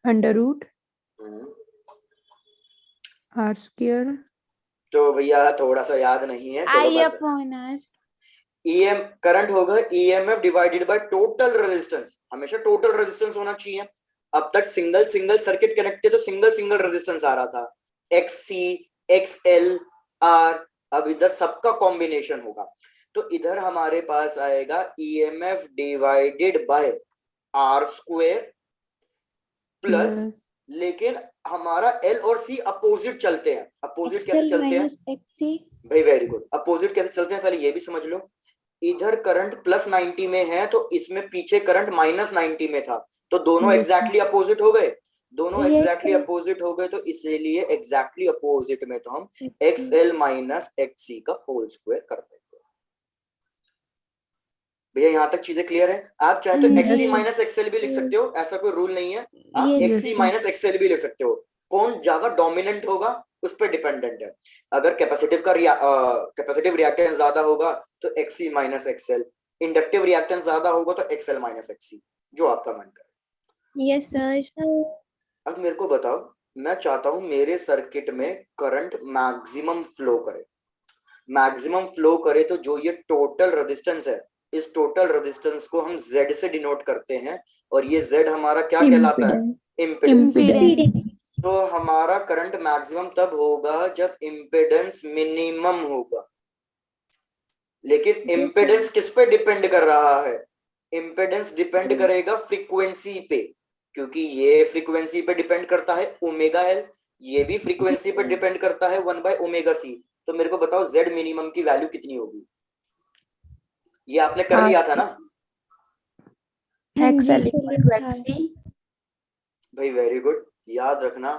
under root R square. तो भैया थोड़ा सा याद नहीं है, चलो I upon R. EM current होगा EMF divided by total resistance. हमेशा टोटल रेजिस्टेंस होना चाहिए। अब तक सिंगल सिंगल सर्किट कनेक्ट थे तो सिंगल सिंगल रेजिस्टेंस आ रहा था, XC, XL, R। अब इधर सबका कॉम्बिनेशन होगा, तो इधर हमारे पास आएगा EMF divided by R square plus, लेकिन हमारा L और C अपोजिट चलते हैं। अपोजिट कैसे चलते हैं भाई? Very good. अपोजिट कैसे चलते हैं पहले ये भी समझ लो। इधर करंट प्लस 90 में है तो इसमें पीछे करंट माइनस 90 में था, तो दोनों एग्जैक्टली अपोजिट हो गए। दोनों एग्जैक्टली अपोजिट हो गए, तो इसीलिए एग्जैक्टली अपोजिट में तो हम XL माइनस XC का होल स्क्वायर कर देंगे। भैया यहाँ तक चीजें क्लियर है? आप चाहे तो XC माइनस XL भी लिख सकते हो, ऐसा कोई रूल नहीं है। आप XC माइनस XL भी लिख सकते हो। कौन ज्यादा डोमिनेंट होगा उस पर डिपेंडेंट है। अगर कैपेसिटिव रिएक्टेंस ज्यादा होगा तो XC minus XL, inductive reactance ज्यादा होगा तो XL माइनस XC, जो आपका मन करे। Yes sir. अब मेरे को बताओ, मैं चाहता हूं मेरे सर्किट में करंट मैक्सिमम फ्लो करे। मैक्सिमम फ्लो करे तो जो ये टोटल रेजिस्टेंस है, इस टोटल रेजिस्टेंस को हम Z से डिनोट करते हैं, और ये Z हमारा क्या कहलाता है? इम्पीडेंस। तो हमारा करंट मैक्सिमम तब होगा जब इम्पीडेंस मिनिमम होगा। लेकिन इम्पीडेंस किस पे डिपेंड कर रहा है? इम्पीडेंस डिपेंड करेगा फ्रीक्वेंसी पे, क्योंकि ये फ्रीक्वेंसी पे डिपेंड करता है ओमेगा एल, ये भी फ्रीक्वेंसी पे डिपेंड करता है 1 बाय ओमेगा सी। तो मेरे को बताओ Z मिनिमम की वैल्यू कितनी होगी? ये आपने कर लिया था ना XL इक्वल टू XC। भाई? Very good. याद रखना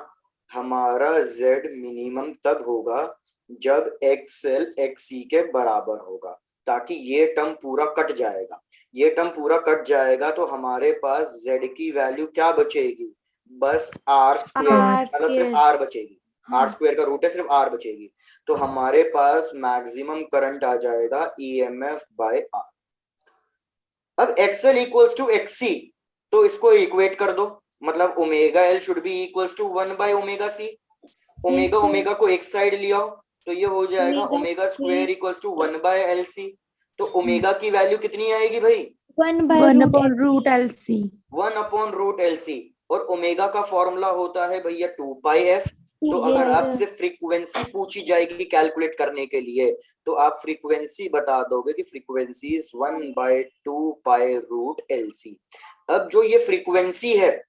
हमारा Z मिनिमम तब होगा जब XL XC के बराबर होगा, ताकि ये टर्म पूरा कट जाएगा। ये टर्म पूरा कट जाएगा तो हमारे पास Z की वैल्यू क्या बचेगी? बस R स्क्वायर, मतलब सिर्फ R बचेगी। R स्क्वायर का रूट है, सिर्फ R बचेगी। तो हमारे पास मैक्सिमम करंट आ जाएगा EMF बाय R। अब XL इक्वल्स टू XC, तो इसको इक्वेट कर दो, मतलब omega L should be equals to 1 by omega C. Omega omega को एक साइड लिया तो ये हो जाएगा omega square equals to 1 by L C. तो ओमेगा की वैल्यू कितनी आएगी भाई? 1 by one root upon LC. Root LC. 1/√LC और ओमेगा का फॉर्मूला होता है भैया 2πf। तो अगर Yes, आपसे फ्रीक्वेंसी पूछी जाएगी कैलकुलेट करने के लिए तो आप फ्रीक्वेंसी बता दोगे कि फ्रीक्वेंसी इज 1/2π√LC। अब जो ये फ्रीक्वेंसी है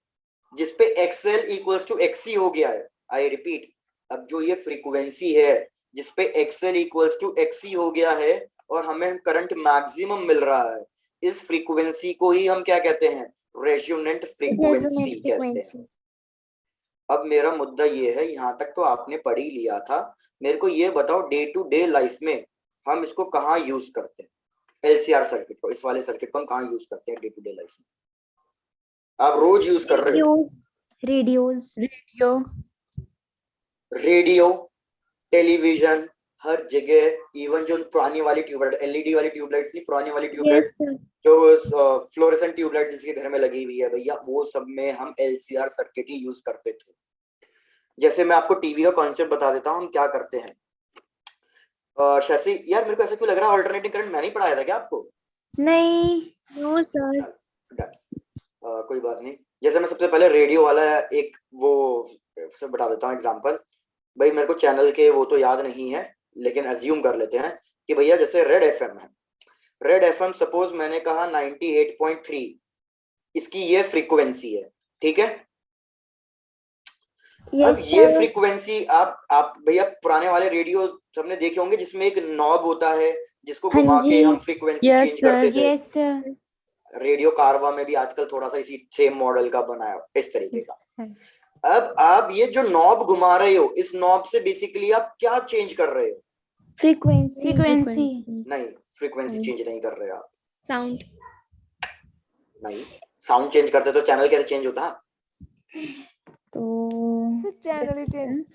जिसपे XL इक्वल्स टू XC हो गया है, आई रिपीट, अब जो ये फ्रीक्वेंसी है जिसपे XL इक्वल्स टू XC हो गया है और हमें करंट मैक्सिमम मिल रहा है, इस फ्रीक्वेंसी को ही हम क्या कहते हैं? रेजोनेंट फ्रीक्वेंसी resonant कहते हैं। frequency. अब मेरा मुद्दा ये है, यहाँ तक तो आपने पढ़ ही लिया था, मेरे को ये बताओ डे टू डे लाइफ में हम इसको कहाँ यूज करते हैं? LCR सर्किट को, इस वाले सर्किट को हम कहाँ यूज करते हैं डे टू डे लाइफ में? आप रोज यूज कर रहे हो? Radios. रेडियो. रेडियो, टेलीविजन, हर जगह, इवन जो पुरानी वाली ट्यूबलाइट, LED वाली ट्यूबलाइट्स नहीं, पुरानी वाली ट्यूबलाइट Yes, sir. जो फ्लोरेसेंट ट्यूबलाइट जिसके घर में लगी हुई है भैया, वो सब में हम LCR सर्किट ही यूज करते थे। जैसे मैं आपको टीवी का कॉन्सेप्ट बता देता हूँ हम क्या करते हैं। शशि यार, मेरे को ऐसा क्यों लग रहा है ऑल्टरनेटिंग करंट मैंने ही पढ़ाया था क्या आपको? नहीं. No, sir. कोई बात नहीं। जैसे मैं सबसे पहले रेडियो वाला एक वो से बता देता हूँ एग्जांपल। भाई मेरे को चैनल के वो तो याद नहीं है, लेकिन अज्यूम कर लेते हैं कि भैया जैसे रेड FM है, रेड FM सपोज मैंने कहा 98.3, इसकी ये फ्रीक्वेंसी है, ठीक है? Yes, अब ये sir. फ्रीक्वेंसी आप भैया पुराने वाले रेडियो सबने देखे होंगे जिसमें एक नॉब होता है जिसको हाँ घुमा के जी. हम फ्रीक्वेंसी Yes, चेंज करते थे। Yes, sir. रेडियो कारवा में भी आजकल थोड़ा सा इसी सेम मॉडल का बनाया इस तरीके का। अब आप ये जो नॉब घुमा रहे हो, इस नॉब से बेसिकली आप क्या चेंज कर रहे हो? Frequency. Frequency. नहीं, फ्रीक्वेंसी चेंज नहीं कर रहे आप। Sound. नहीं, साउंड चेंज करते तो चैनल कैसे चेंज होता? तो चैनल ही चेंज।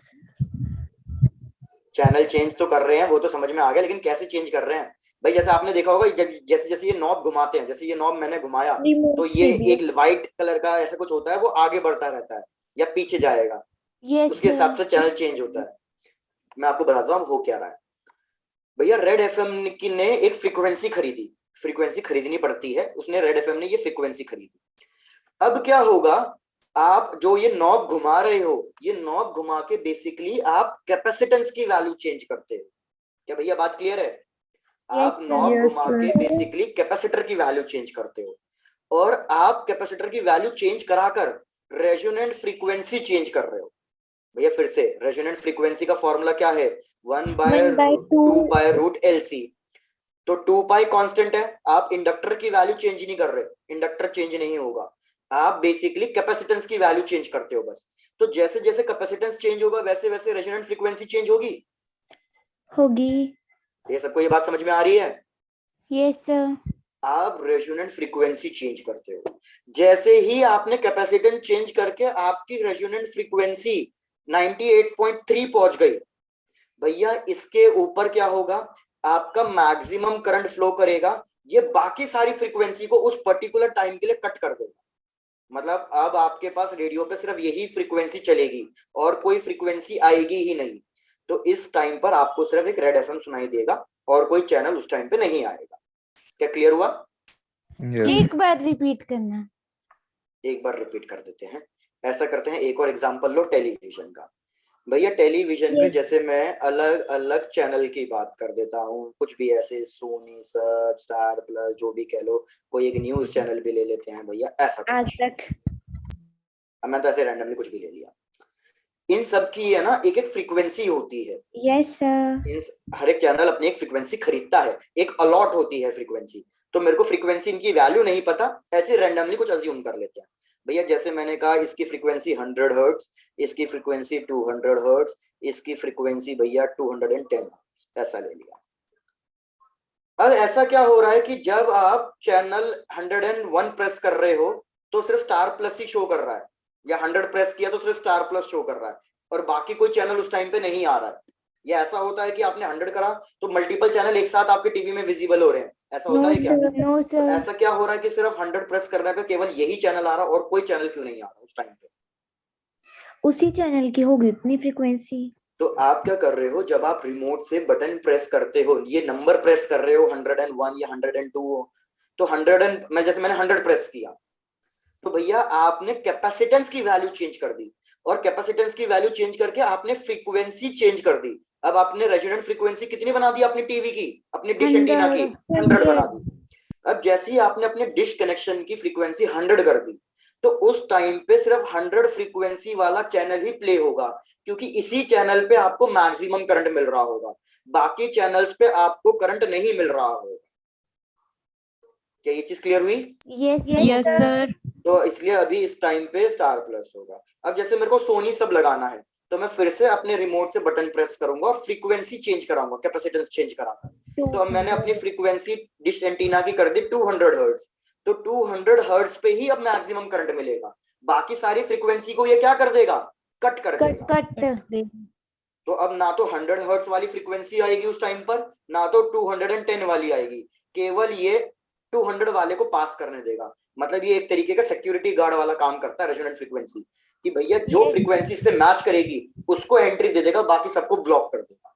चैनल चेंज तो कर रहे हैं, वो तो समझ में आ गया, लेकिन कैसे चेंज कर रहे हैं? भाई जैसे आपने देखा होगा जैसे जैसे ये नॉब घुमाते हैं, जैसे ये नॉब मैंने घुमाया तो ये एक व्हाइट कलर का ऐसा कुछ होता है, वो आगे बढ़ता रहता है या पीछे जाएगा, Yes, उसके हिसाब sir. से चैनल चेंज होता है। मैं आपको बताता हूँ हो क्या रहा है। भैया रेड FM ने एक फ्रीक्वेंसी खरीदी, फ्रीक्वेंसी खरीदनी पड़ती है, उसने रेड FM ने ये फ्रीक्वेंसी खरीदी। अब क्या होगा, आप जो ये नॉब घुमा रहे हो, ये नॉब घुमा के बेसिकली आप कैपेसिटेंस की वैल्यू चेंज करते हो। क्या भैया बात क्लियर है? आप Yes, sir. नॉब Yes, घुमा sir. के बेसिकली कैपेसिटर की वैल्यू चेंज करते हो और आप कैपेसिटर की वैल्यू चेंज कराकर रेजोनेंट फ्रीक्वेंसी चेंज कर रहे हो। भैया फिर से रेजोनेंट फ्रीक्वेंसी का फॉर्मूला क्या है? 1/2π√LC। तो 2π कांस्टेंट है, आप इंडक्टर की वैल्यू चेंज नहीं कर रहे, इंडक्टर चेंज नहीं होगा, आप बेसिकली कैपेसिटेंस की वैल्यू चेंज करते हो बस। तो जैसे जैसे कैपेसिटेंस चेंज होगा वैसे वैसे रेजोनेंट फ्रीक्वेंसी चेंज होगी। होगी. ये सबको ये बात समझ में आ रही है? Yes, sir. आप रेजोनेंट फ्रीक्वेंसी चेंज करते हो। जैसे ही आपने कैपेसिटेंस चेंज करके आपकी रेजोनेंट फ्रीक्वेंसी 98.3 पहुंच गई, भैया इसके ऊपर क्या होगा, आपका मैक्सिमम करंट फ्लो करेगा, ये बाकी सारी फ्रीक्वेंसी को उस पर्टिकुलर टाइम के लिए कट कर देगा। मतलब अब आपके पास रेडियो पे सिर्फ यही फ्रीक्वेंसी चलेगी और कोई फ्रीक्वेंसी आएगी ही नहीं। तो इस टाइम पर आपको सिर्फ एक रेड FM सुनाई देगा और कोई चैनल उस टाइम पे नहीं आएगा। क्या क्लियर हुआ? Yes. एक बार रिपीट करना। एक बार रिपीट कर देते हैं। ऐसा करते हैं, एक और एग्जांपल लो टेलीविजन का। भैया टेलीविजन पे जैसे मैं अलग अलग चैनल की बात कर देता हूँ, कुछ भी ऐसे सोनी, सब, स्टार प्लस, जो भी कह लो, कोई एक न्यूज चैनल भी ले लेते हैं भैया, ऐसा आज कुछ। तक. अब मैं तो ऐसे रैंडमली कुछ भी ले लिया। इन सब की है ना एक एक फ्रीक्वेंसी होती है। Yes, sir. हर एक चैनल अपनी एक फ्रीक्वेंसी खरीदता है, एक अलॉट होती है फ्रीक्वेंसी। तो मेरे को फ्रीक्वेंसी इनकी वैल्यू नहीं पता, ऐसे रैंडमली कुछ अज्यूम कर लेते हैं। भैया जैसे मैंने कहा इसकी फ्रीक्वेंसी 100 हर्ट्ज, इसकी फ्रीक्वेंसी 200 हर्ट्ज, इसकी फ्रीक्वेंसी भैया 210 हर्ट्ज, ऐसा ले लिया। अब ऐसा क्या हो रहा है कि जब आप चैनल 101 प्रेस कर रहे हो तो सिर्फ स्टार प्लस ही शो कर रहा है, या 100 प्रेस किया तो सिर्फ स्टार प्लस शो कर रहा है और बाकी कोई चैनल उस टाइम पे नहीं आ रहा है। या ऐसा होता है कि आपने 100 करा तो मल्टीपल चैनल एक साथ आपके टीवी में विजिबल हो रहे हैं, ऐसा होता No, है क्या? sir. No, तो sir. ऐसा क्या हो रहा है कि सिर्फ 100 प्रेस करने पे केवल यही चैनल आ रहा और कोई चैनल क्यों नहीं आ रहा उस टाइम पे? उसी चैनल की होगी उतनी फ्रीक्वेंसी. तो आप क्या कर रहे हो, जब आप रिमोट से बटन प्रेस करते हो, ये नंबर प्रेस कर रहे हो 101 या 102 हो, तो 100 मैं जैसे मैंने 100 प्रेस किया तो भैया आपने कैपेसिटेंस की वैल्यू चेंज कर दी, और कैपेसिटेंस की वैल्यू चेंज करके आपने फ्रीक्वेंसी चेंज कर दी। अब आपने रेजोनेंट फ्रीक्वेंसी कितनी बना दी अपनी टीवी की, अपनी डिश एंटीना की 100 बना दी। अब जैसे ही आपने अपने डिश कनेक्शन की फ्रीक्वेंसी 100 कर दी तो उस टाइम पे सिर्फ 100 फ्रीक्वेंसी वाला चैनल ही प्ले होगा, क्योंकि इसी चैनल पे आपको मैक्सिमम करंट मिल रहा होगा, बाकी चैनल्स पे आपको करंट नहीं मिल रहा होगा। क्या ये चीज क्लियर हुई? Yes, sir. तो इसलिए अभी इस टाइम पे स्टार प्लस होगा। अब जैसे मेरे को सोनी सब लगाना है तो मैं फिर से अपने रिमोट से बटन प्रेस करूंगा और फ्रीक्वेंसी चेंज कराऊंगा, कैपेसिटेंस चेंज कराऊंगा। तो अब मैंने अपनी फ्रीक्वेंसी डिश एंटीना की कर दी 200 हर्ट्ज, तो 200 हर्ट्ज पे ही अब मैक्सिमम करंट मिलेगा, बाकी सारी फ्रीक्वेंसी को ये क्या कर देगा, कट कर देगा। तो अब ना तो 100 हर्ट्ज वाली फ्रीक्वेंसी आएगी उस टाइम पर, ना तो 210 वाली आएगी, केवल ये 200 वाले को पास करने देगा। मतलब ये एक तरीके का सिक्योरिटी गार्ड वाला काम करता है रेजोनेंट फ्रीक्वेंसी, कि भैया जो फ्रीक्वेंसी से मैच करेगी उसको एंट्री दे देगा, बाकी सबको ब्लॉक कर देगा।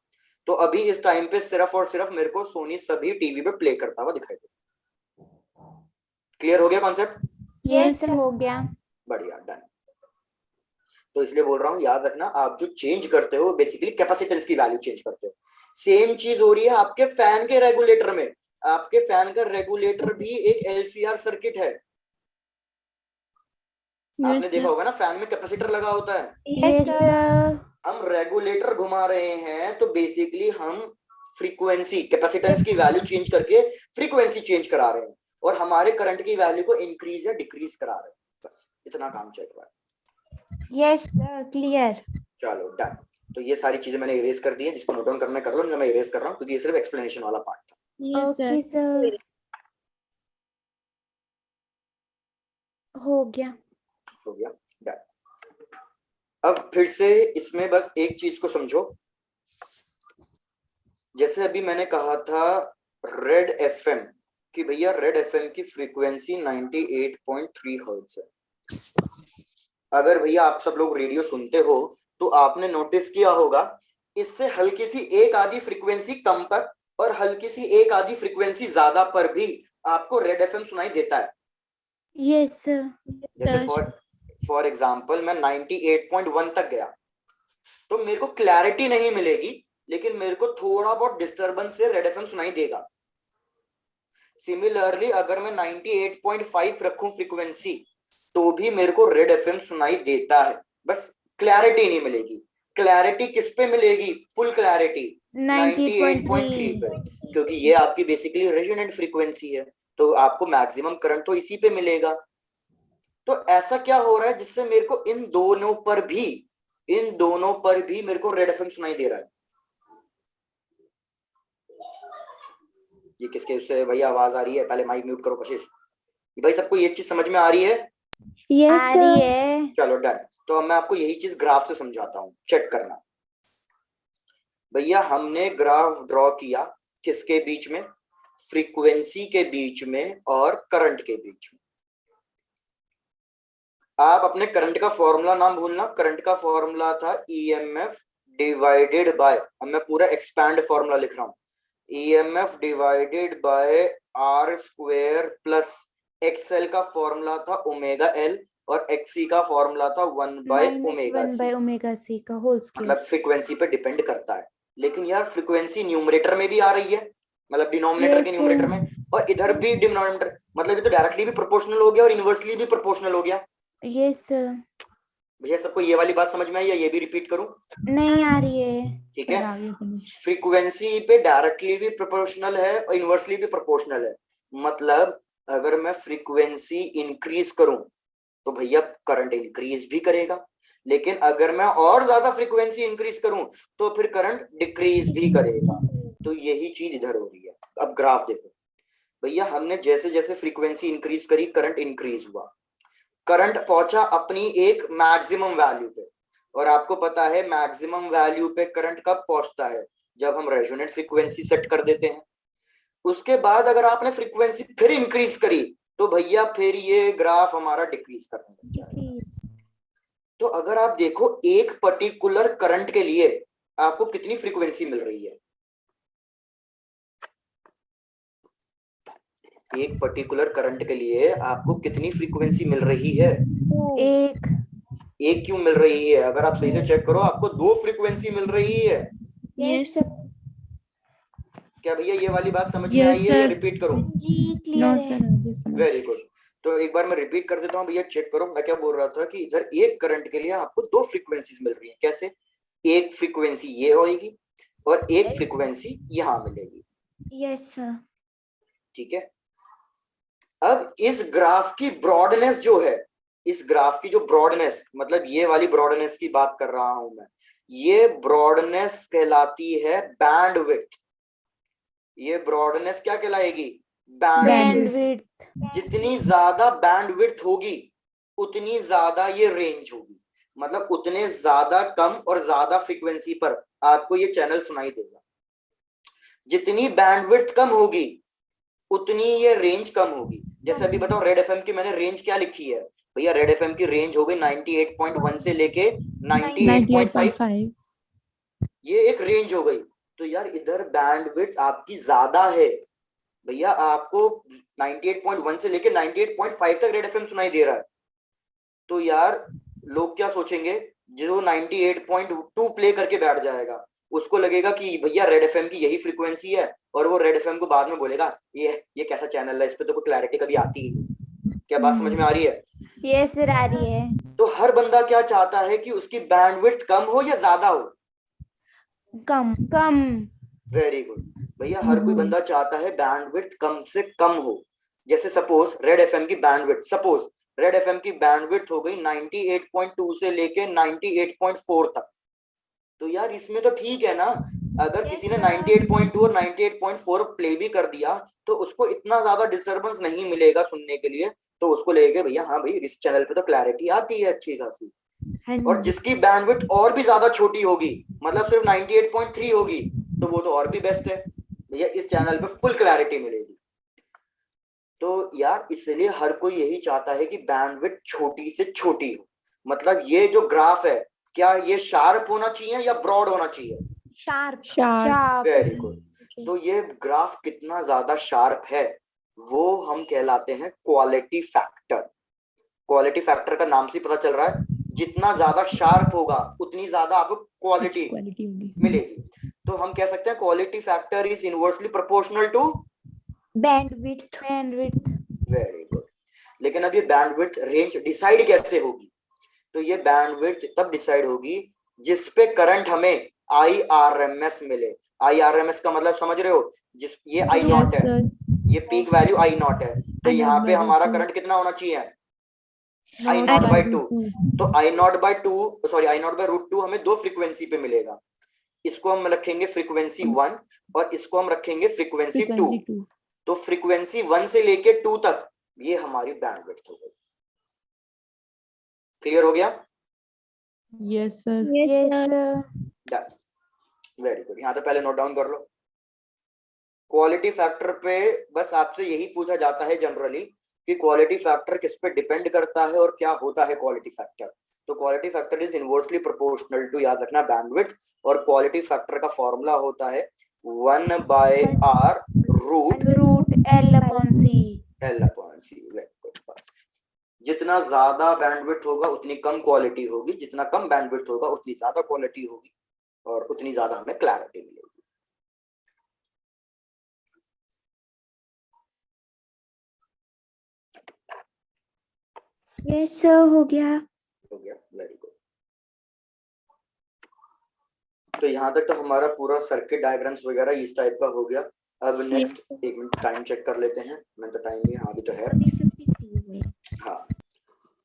तो अभी इस टाइम पे सिर्फ और सिर्फ मेरे को सोनी सभी टीवी पे प्ले करता हुआ दिखाई देगा। क्लियर हो गया कॉन्सेप्ट? यस हो गया। बढ़िया, डन। तो इसलिए बोल रहा हूँ याद रखना, आप जो चेंज करते हो बेसिकली कैपेसिटेंस की वैल्यू चेंज करते हो। सेम चीज हो रही है आपके फैन के रेगुलेटर में। आपके फैन का रेगुलेटर भी एक एलसीआर सर्किट है। आपने देखा होगा ना, फैन में कैपेसिटर लगा होता है। Yes sir. हम रेगुलेटर घुमा रहे हैं तो बेसिकली हम फ्रीक्वेंसी कैपेसिटेंस की वैल्यू चेंज करके फ्रीक्वेंसी चेंज करा रहे हैं, और हमारे करंट की वैल्यू को इंक्रीज या डिक्रीज करा रहे हैं। बस इतना काम चल रहा है। Yes sir, clear. चलो डन। तो ये सारी चीजें मैंने इरेज कर दी है, जिसको नोट डाउन करना कर लो, मैं इरेज कर रहा हूँ क्योंकि ये सिर्फ एक्सप्लेनेशन वाला पार्ट था। ओके सर, हो गया। हो गया, डन। अब फिर से इसमें बस एक चीज को समझो, जैसे अभी मैंने कहा था रेड एफएम कि भैया रेड एफएम की फ्रीक्वेंसी 98.3 हर्ट्ज है। अगर भैया आप सब लोग रेडियो सुनते हो तो आपने नोटिस किया होगा इससे हल्की सी एक आधी फ्रीक्वेंसी कम पर और हल्की सी एक आधी फ्रीक्वेंसी ज्यादा पर भी आपको रेड एफएम सुनाई देता है। Yes sir. जैसे फॉर एग्जांपल मैं 98.1 तक गया तो मेरे को क्लैरिटी नहीं मिलेगी, लेकिन मेरे को थोड़ा बहुत डिस्टरबेंस से रेड एफएम सुनाई देगा। सिमिलरली अगर मैं 98.5 रखूं फ्रीक्वेंसी तो भी मेरे को रेड एफएम सुनाई देता है, बस क्लैरिटी नहीं मिलेगी। क्लैरिटी किस पे मिलेगी? फुल क्लैरिटी 98.3 पे, क्योंकि ये आपकी बेसिकली रेजोनेंट फ्रीक्वेंसी है, तो आपको मैक्सिमम करंट तो इसी पे मिलेगा। तो ऐसा क्या हो रहा है जिससे मेरे को इन दोनों पर भी मेरे को रेड एफएम सुनाई दे रहा है। ये किसके उससे भैया आवाज आ रही है? पहले माइक म्यूट करो कशिश। भाई सबको ये चीज समझ में आ रही है? Yes sir. चलो डन। तो अब मैं आपको यही चीज ग्राफ से समझाता हूँ, चेक करना। भैया हमने ग्राफ ड्रॉ किया किसके बीच में? फ्रीक्वेंसी के बीच में और करंट के बीच में। आप अपने करंट का फॉर्मूला नाम भूलना, करंट का फॉर्मूला था ईएमएफ डिवाइडेड बाय, अब मैं पूरा एक्सपैंड फॉर्मूला लिख रहा हूं, EMF divided by R square plus XL का फॉर्मूला था ओमेगा एल और एक्सी का फॉर्मूला था 1/ओमेगा सी का होल स्क्वायर। मतलब फ्रीक्वेंसी पे डिपेंड करता है। लेकिन यार फ्रीक्वेंसी न्यूमरेटर में भी आ रही है, मतलब डिनोमिनेटर के न्यूमरेटर में, और इधर भी डिनोमिनेटर, मतलब ये तो डायरेक्टली भी प्रोपोर्शनल हो गया और इनवर्सली भी प्रोपोर्शनल हो गया। Yes sir. भैया सबको ये वाली बात समझ में आई या ये भी रिपीट करूं? नहीं आ रही है। ठीक है, फ्रीक्वेंसी पे डायरेक्टली भी प्रोपोर्शनल है और इनवर्सली भी प्रोपोर्शनल है। मतलब अगर मैं फ्रीक्वेंसी इंक्रीज करूं तो भैया करंट इंक्रीज भी करेगा, लेकिन अगर मैं और ज्यादा फ्रीक्वेंसी इंक्रीज करूं तो फिर करंट डिक्रीज भी करेगा। तो यही चीज इधर हो रही है। अब ग्राफ देखो भैया, हमने जैसे जैसे फ्रीक्वेंसी इंक्रीज करी करंट इंक्रीज हुआ, करंट पहुंचा अपनी एक मैक्सिमम वैल्यू पे, और आपको पता है मैक्सिमम वैल्यू पे करंट कब पहुंचता है? जब हम रेजोनेंट फ्रीक्वेंसी सेट कर देते हैं। उसके बाद अगर आपने फ्रीक्वेंसी फिर इंक्रीज करी तो भैया फिर ये ग्राफ हमारा डिक्रीज करने लग जाएगा। तो अगर आप देखो एक पर्टिकुलर करंट के लिए आपको कितनी फ्रीक्वेंसी मिल रही है? एक पर्टिकुलर करंट के लिए आपको कितनी फ्रीक्वेंसी मिल रही है? एक। एक क्यों मिल रही है? अगर आप सही से चेक करो आपको 2 फ्रीक्वेंसी मिल रही है। Yes. क्या भैया ये वाली बात समझ में Yes, आई है या sir. रिपीट करूं? जी No, क्लियर sir. है। Yes, sir. Very good. तो एक बार मैं रिपीट कर देता हूँ भैया, चेक करो मैं क्या बोल रहा था कि इधर एक करंट के लिए आपको 2 फ्रीक्वेंसीज मिल रही है। कैसे? एक फ्रीक्वेंसी ये होगी और एक फ्रीक्वेंसी यहां मिलेगी। Yes sir. ठीक है। अब इस ग्राफ की ब्रॉडनेस जो है, इस ग्राफ की जो ब्रॉडनेस, मतलब ये वाली ब्रॉडनेस की बात कर रहा हूं मैं, ये ब्रॉडनेस कहलाती है बैंडविड्थ। ये ब्रॉडनेस क्या कहलाएगी? बैंडविड्थ। बैंडविड्थ। जितनी ज्यादा बैंडविड्थ होगी उतनी ज्यादा ये रेंज होगी, मतलब उतने ज्यादा कम और ज्यादा फ्रीक्वेंसी पर आपको ये चैनल सुनाई देगा। जितनी बैंडविड्थ कम होगी उतनी ये रेंज कम होगी। जैसे अभी बताओ रेड एफएम की मैंने रेंज क्या लिखी है भैया? रेड एफएम की रेंज हो गई 98.1 से लेके 98.5। 98.5. ये एक रेंज हो गई। तो यार इधर बैंडविड्थ आपकी ज्यादा है भैया, आपको 98.1 से लेके 98.5 तक रेड एफएम सुनाई दे रहा है। तो यार लोग क्या सोचेंगे? जो 98.2 प्ले करके बैठ जाएगा उसको लगेगा कि भैया रेड एफएम की यही फ्रीक्वेंसी है, और वो रेड एफएम को बाद में बोलेगा ये कैसा चैनल है, इस पे तो कोई क्लैरिटी कभी आती ही नहीं। क्या बात समझ में आ रही है? यस सर आ रही है। तो हर बंदा क्या चाहता है कि उसकी बैंडविड्थ कम हो या ज्यादा हो? कम। कम। वेरी गुड भैया, हर कोई बंदा चाहता है बैंडविड्थ कम से कम हो। जैसे सपोज रेड एफएम की बैंडविड्थ हो गई 98.2 से लेके 98.4 तक। तो यार इसमें तो ठीक है ना, अगर किसी ने 98.2 और 98.4 प्ले भी कर दिया तो उसको इतना ज्यादा डिस्टरबेंस नहीं मिलेगा सुनने के लिए, तो उसको लगेगा भैया हाँ भाई इस चैनल पे तो क्लैरिटी आती है अच्छी खासी। और जिसकी बैंडविड्थ और भी ज्यादा छोटी होगी, मतलब सिर्फ 98.3 होगी, तो वो तो और भी बेस्ट है भैया, इस चैनल पे फुल क्लैरिटी मिलेगी। तो यार इसलिए हर कोई यही चाहता है कि बैंडविड्थ छोटी से छोटी हो। मतलब ये जो ग्राफ है क्या ये शार्प होना चाहिए या ब्रॉड होना चाहिए? शार्प। Sharp. Very good. तो ये ग्राफ कितना ज्यादा शार्प है वो हम कहलाते हैं क्वालिटी फैक्टर। क्वालिटी फैक्टर का नाम से पता चल रहा है, जितना ज्यादा शार्प होगा उतनी ज्यादा आपको क्वालिटी Quality होगी. मिलेगी। तो हम कह सकते हैं quality factor is inversely proportional to bandwidth. Bandwidth. Very good. लेकिन अब ये बैंडविड्थ रेंज डिसाइड कैसे होगी? तो ये बैंडविड्थ तब डिसाइड होगी जिस पे करंट हमें IRMS मिले। IRMS का मतलब समझ रहे हो? जिस ये I Yes, नॉट है, sir. ये पीक वैल्यू I नॉट है, तो I यहाँ naught पे by हमारा 2. करंट कितना होना चाहिए? I Naught naught by by 2। root 2. तो I naught by 2 sorry I naught by root 2 हमें 2 फ्रीक्वेंसी पे मिलेगा। इसको हम रखेंगे फ्रीक्वेंसी 1 और इसको हम रखेंगे फ्रीक्वेंसी 2। Frequency 2. तो फ्रीक्वेंसी 1 से लेके 2 तक ये हमारी बैंडविड्थ हो गई। क्लियर हो गया? Yes, sir. Yes sir. Very good. यहाँ तो पहले नोट डाउन कर लो। क्वालिटी फैक्टर पे बस आपसे यही पूछा जाता है जनरली कि क्वालिटी फैक्टर किस पे डिपेंड करता है और क्या होता है क्वालिटी फैक्टर। तो quality factor is inversely proportional to, याद रखना, बैंडविड्थ। और क्वालिटी फैक्टर का फॉर्मूला होता है 1/r रूट L/C। बस जितना ज्यादा बैंडविड्थ होगा उतनी कम क्वालिटी होगी, जितना कम बैंडविड्थ होगा उतनी ज्यादा क्वालिटी होगी, और उतनी ज्यादा हमें क्लैरिटी मिलेगी। यस सर हो गया। हो गया, वेरी गुड। तो यहाँ तक तो हमारा पूरा सर्किट डायग्राम्स वगैरह इस टाइप का हो गया। अब नेक्स्ट एक मिनट टाइम चेक कर लेते हैं। मैं तो टाइम भी हाँ भी तो है। हाँ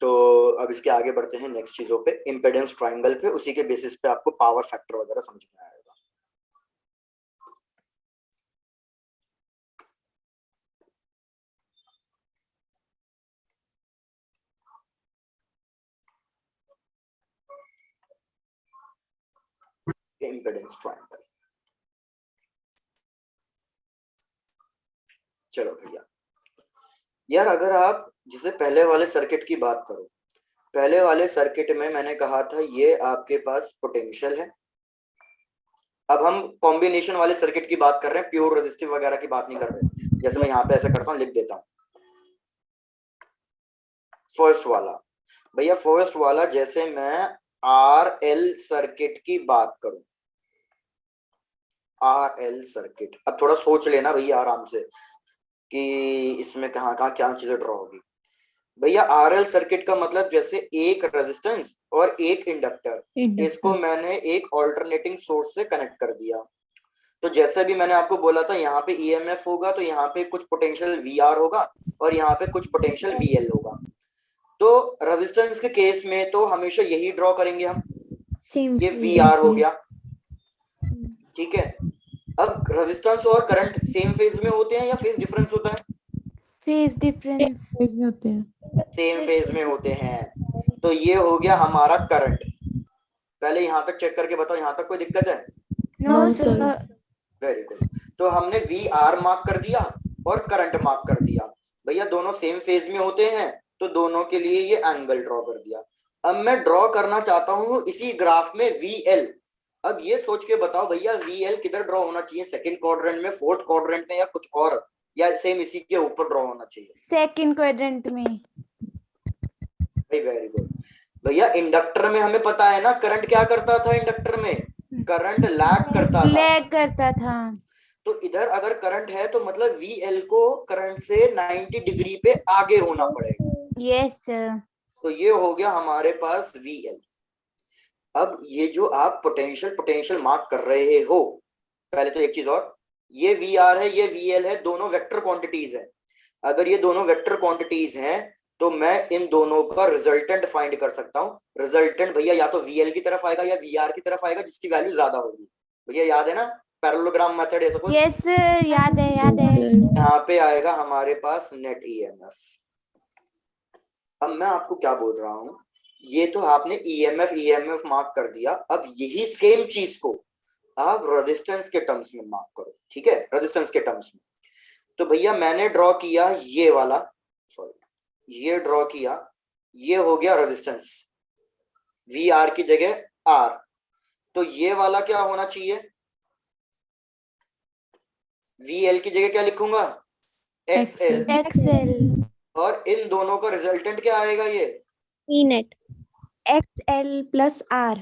तो अब इसके आगे बढ़ते हैं नेक्स्ट चीजों पे, इम्पेडेंस ट्रायंगल पे। उसी के बेसिस पे आपको पावर फैक्टर वगैरह समझ में आएगा। इम्पेडेंस ट्रायंगल, चलो भैया। यार अगर आप जैसे पहले वाले सर्किट की बात करो, पहले वाले सर्किट में मैंने कहा था ये आपके पास पोटेंशियल है, अब हम कॉम्बिनेशन वाले सर्किट की बात कर रहे हैं, प्योर रेजिस्टिव वगैरह की बात नहीं कर रहे। जैसे मैं यहाँ पे ऐसे करता हूँ, लिख देता हूँ फर्स्ट वाला। भैया फर्स्ट वाला जैसे मैं RL सर्किट की बात करूं, RL सर्किट, अब थोड़ा सोच लेना भैया आराम से कि इसमें कहाँ कहाँ क्या चीजें ड्रॉ होगी। भैया RL सर्किट का मतलब जैसे एक रेजिस्टेंस और एक इंडक्टर, इसको मैंने एक ऑल्टरनेटिंग सोर्स से कनेक्ट कर दिया। तो जैसे भी मैंने आपको बोला था यहाँ पे EMF होगा तो यहाँ पे कुछ पोटेंशियल VR होगा और यहाँ पे कुछ पोटेंशियल VL होगा। तो रेजिस्टेंस के केस में तो हमेशा यही ड्रॉ करेंगे हम, Same ये phase. VR हो गया, ठीक है। अब रेजिस्टेंस और करंट सेम फेज में होते हैं या फेज डिफरेंस होता है? Phase difference. फेज में होते हैं। सेम फेज में होते हैं। तो ये हो गया हमारा करंट। पहले यहाँ तक चेक करके बताओ, यहाँ तक कोई दिक्कत है? No No, sir. sir. Very good. तो हमने VR मार्क कर दिया और करंट मार्क कर दिया। भैया दोनों सेम फेज में होते हैं तो दोनों के लिए ये एंगल ड्रॉ कर दिया। अब मैं ड्रॉ करना चाहता हूँ इसी ग्राफ में VL। अब ये सोच के बताओ भैया VL किधर ड्रॉ होना चाहिए, सेकंड क्वाड्रेंट में, फोर्थ क्वाड्रेंट में, या कुछ और, या सेम इसी के ऊपर ड्रॉ होना चाहिए? सेकंड क्वाड्रेंट में। Very good. भैया इंडक्टर में हमें पता है ना करंट क्या करता था, इंडक्टर में करंट लैग करता था। लैग करता था। तो इधर अगर करंट है तो मतलब VL को करंट से 90 डिग्री पे आगे होना पड़ेगा। Yes sir. तो ये हो गया हमारे पास VL। अब ये जो आप पोटेंशियल मार्क कर रहे हो, पहले तो एक चीज और, ये VR है, ये VL है, दोनों वेक्टर क्वांटिटीज है। अगर ये दोनों वेक्टर क्वांटिटीज हैं तो मैं इन दोनों का रिजल्टेंट फाइंड कर सकता हूँ। रिजल्टेंट भैया या तो VL की तरफ आएगा या VR की तरफ आएगा, जिसकी वैल्यू ज्यादा होगी। भैया याद है ना पैरेललोग्राम मेथड, ऐसा कुछ? यस सर, याद है याद है। यहाँ पे आएगा हमारे पास नेट EMF। अब मैं आपको क्या बोल रहा हूँ, ये तो आपने EMF मार्क कर दिया। अब यही सेम चीज को आप रेजिस्टेंस के टर्म्स में मार्क करो, ठीक है, रेजिस्टेंस के टर्म्स में। तो भैया मैंने ड्रॉ किया ये वाला, सॉरी ये ड्रॉ किया, ये हो गया रेजिस्टेंस, VR की जगह R। तो ये वाला क्या होना चाहिए, VL की जगह क्या लिखूंगा, XL। एक्सेल। और इन दोनों का रिजल्टेंट क्या आएगा, ये E net. XL plus R.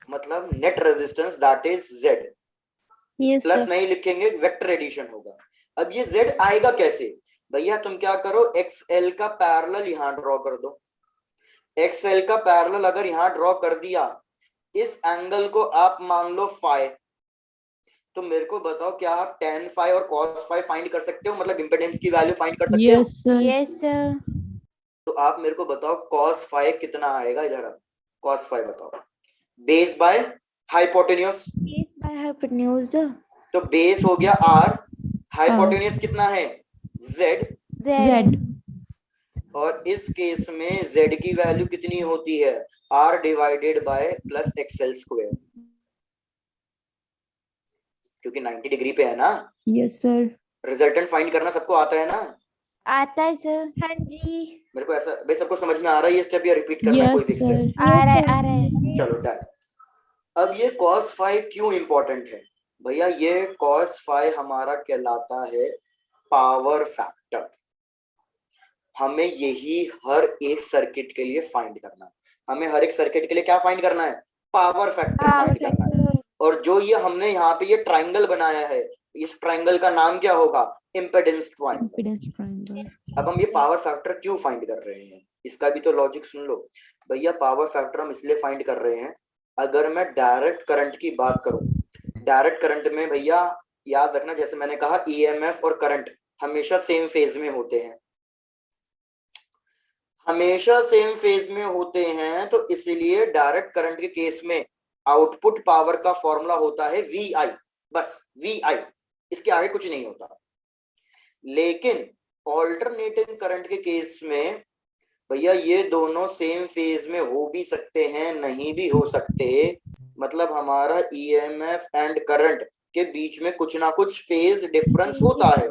मतलब net resistance that is Z। Yes plus sir. नहीं लिखेंगे, वेक्टर एडिशन होगा। अब ये Z आएगा कैसे, भैया तुम क्या करो, XL का पैरेलल यहाँ ड्रॉ कर दो। XL का पैरेलल अगर यहाँ ड्रॉ कर दिया, इस एंगल को आप मान लो फाई। तो मेरे को बताओ क्या आप tan फाई और cos फाई फाइंड कर सकते हो, मतलब इंपेडेंस की वैल्यू फाइंड कर सकते हो? Yes, sir. Yes sir. तो आप मेरे को बताओ cos फाई कितना आएगा इधर। अब cos फाई बताओ, base by hypotenuse. Base by hypotenuse. तो बेस हो गया R, हाइपोटेन्यूज कितना है Z, जेड। और इस केस में Z की वैल्यू कितनी होती है, R divided by plus XL square, क्योंकि 90 डिग्री पे है ना। Yes, sir. रिजल्टेंट फाइंड करना सबको आता है ना? आता है सर। हाँ जी. मेरे को ऐसा, भाई सबको समझ में आ रहा है ये स्टेप या रिपीट करना है कोई Yes, भी स्टेप? sir. आ रहा है आ रहा है। चलो डन। अब ये cos फाई क्यों इंपॉर्टेंट है, भैया ये cos फाई हमारा कहलाता है पावर फैक्टर। हमें यही हर एक सर्किट के लिए फाइंड करना है। हमें हर एक सर्किट के लिए क्या फाइंड करना है, पावर फैक्टर फाइंड करना है। और जो ये हमने यहाँ पे ये ट्राइंगल बनाया है, इस ट्राइंगल का नाम क्या होगा, इम्पेडेंस ट्राइंगल। Impedance triangle. अब हम ये पावर फैक्टर क्यों फाइंड कर रहे हैं, इसका भी तो लॉजिक सुन लो। भैया पावर फैक्टर हम इसलिए फाइंड कर रहे हैं, अगर मैं डायरेक्ट करंट की बात करूं, डायरेक्ट करंट में भैया याद रखना, जैसे मैंने कहा EMF और करंट हमेशा सेम फेज में होते हैं, हमेशा सेम फेज में होते हैं। तो इसलिए डायरेक्ट करंट के केस में आउटपुट पावर का फॉर्मूला होता है VI, बस VI, इसके आगे कुछ नहीं होता। लेकिन ऑल्टरनेटिंग करंट के केस में भैया ये दोनों सेम फेज में हो भी सकते हैं, नहीं भी हो सकते, मतलब हमारा EMF एंड करंट के बीच में कुछ ना कुछ फेज डिफरेंस होता है।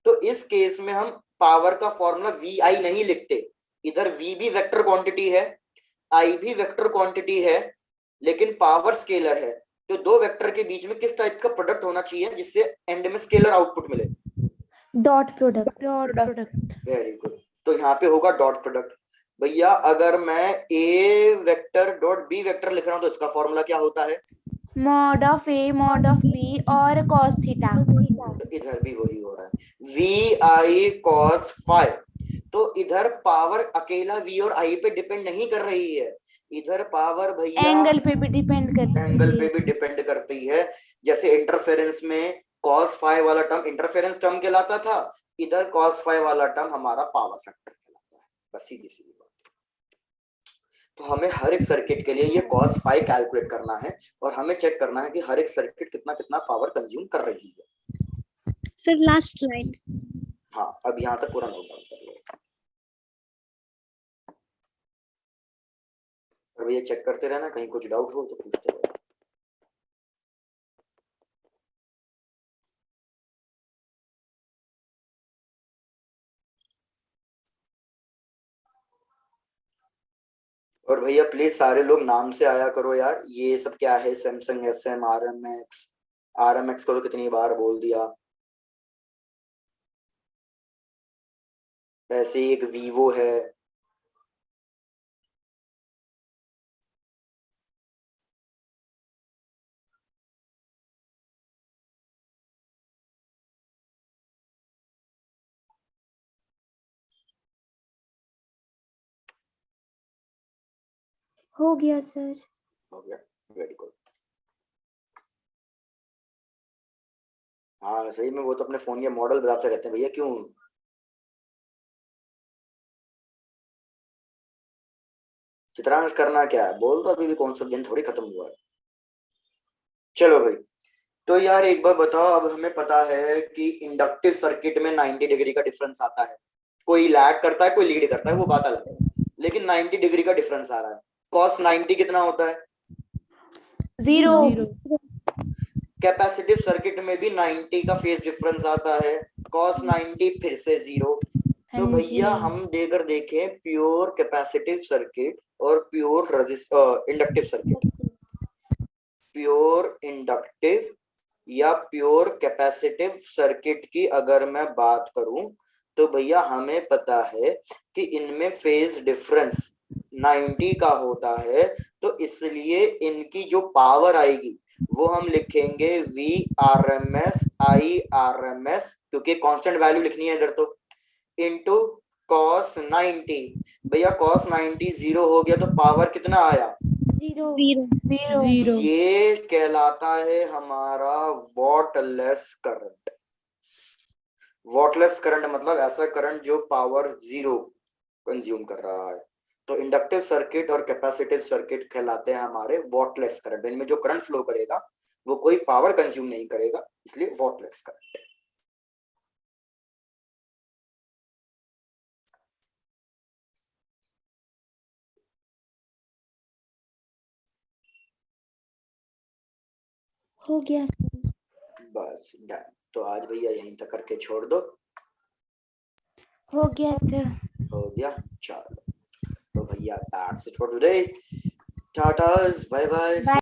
तो इस केस में हम पावर का फॉर्मूला VI नहीं लिखते, इधर V भी वेक्टर क्वांटिटी है, I भी वेक्टर क्वांटिटी है, लेकिन पावर स्केलर है। तो दो वेक्टर के बीच में किस टाइप का प्रोडक्ट होना चाहिए जिससे एंड में स्केलर आउटपुट मिले? Dot product. Dot product. Very good. तो यहाँ पे होगा डॉट प्रोडक्ट। भैया अगर मैं A vector dot B vector लिख रहा हूँ तो इसका फॉर्मूला क्या होता है? Mod of A mod of B और cos थीटा। तो इधर भी वही हो रहा है, वी आई कॉस फाइव। तो इधर पावर अकेला वी और आई पे डिपेंड नहीं कर रही है, इधर पावर भैया एंगल पे भी डिपेंड करती एंगल है। पे भी डिपेंड करती है। जैसे इंटरफेरेंस में cos फाइव वाला टर्म इंटरफेरेंस टर्म कहलाता था, इधर cos फाइव वाला टर्म हमारा पावर फैक्टर कहलाता है। बस सीधी सीधी बात। तो हमें हर एक सर्किट के लिए ये cos फाइव कैलकुलेट करना है और हमें चेक करना है कि हर एक सर्किट कितना कितना पावर कंज्यूम कर रही है। Sir last line. हाँ, अब यहाँ तक पूरा नोट डाउन कर लो। अब ये चेक करते रहना, कहीं कुछ डाउट हो तो पूछते रहना। और भैया प्लीज सारे लोग नाम से आया करो यार। ये सब क्या है? सैमसंग SM RMX को तो कितनी बार बोल दिया। ऐसे ही एक वीवो है। हो गया सर। हो गया, वेरी गुड। हाँ सही में, वो तो अपने फोन के मॉडल बताते रहते हैं भैया। क्यों? चित्रांश करना क्या है बोल, तो अभी भी कौन सा दिन थोड़ी खत्म हुआ है। चलो भाई, तो यार एक बार बताओ, अब हमें पता है कि इंडक्टिव सर्किट में 90 डिग्री का डिफरेंस आता है। कोई लैग करता है, कोई लीड करता है, वो बात अलग है, लेकिन 90 डिग्री का डिफरेंस आ रहा है। cos 90 कितना होता है? 0। कैपेसिटिव सर्किट में भी 90 का फेज डिफरेंस आता है, cos 90 फिर से 0। तो भैया हम देकर देखें प्योर कैपेसिटिव सर्किट और pure inductive circuit. Pure inductive या प्योर कैपेसिटिव सर्किट की अगर मैं बात करूं तो भैया हमें पता है कि इनमें फेज डिफरेंस 90 का होता है। तो इसलिए इनकी जो पावर आएगी वो हम लिखेंगे VRMS IRMS, क्योंकि कांस्टेंट वैल्यू लिखनी है इधर, तो इनटू cos 90। भैया cos 90 0 हो गया तो पावर कितना आया? 0। ये कहलाता है हमारा वॉटलेस करंट। वॉटलेस करंट मतलब ऐसा करंट जो पावर 0 कंज्यूम कर रहा है। तो इंडक्टिव सर्किट और कैपेसिटिव सर्किट कहलाते हैं हमारे वॉटलेस करंट। इनमें जो करंट फ्लो करेगा वो कोई पावर कंज्यूम नहीं करेगा, इसलिए वॉटलेस करंट। हो गया सर। बस डन। तो आज भैया यहीं तक करके छोड़ दो। हो गया सर। हो गया, चलो। तो भैया that's it for today. Tata, bye bye.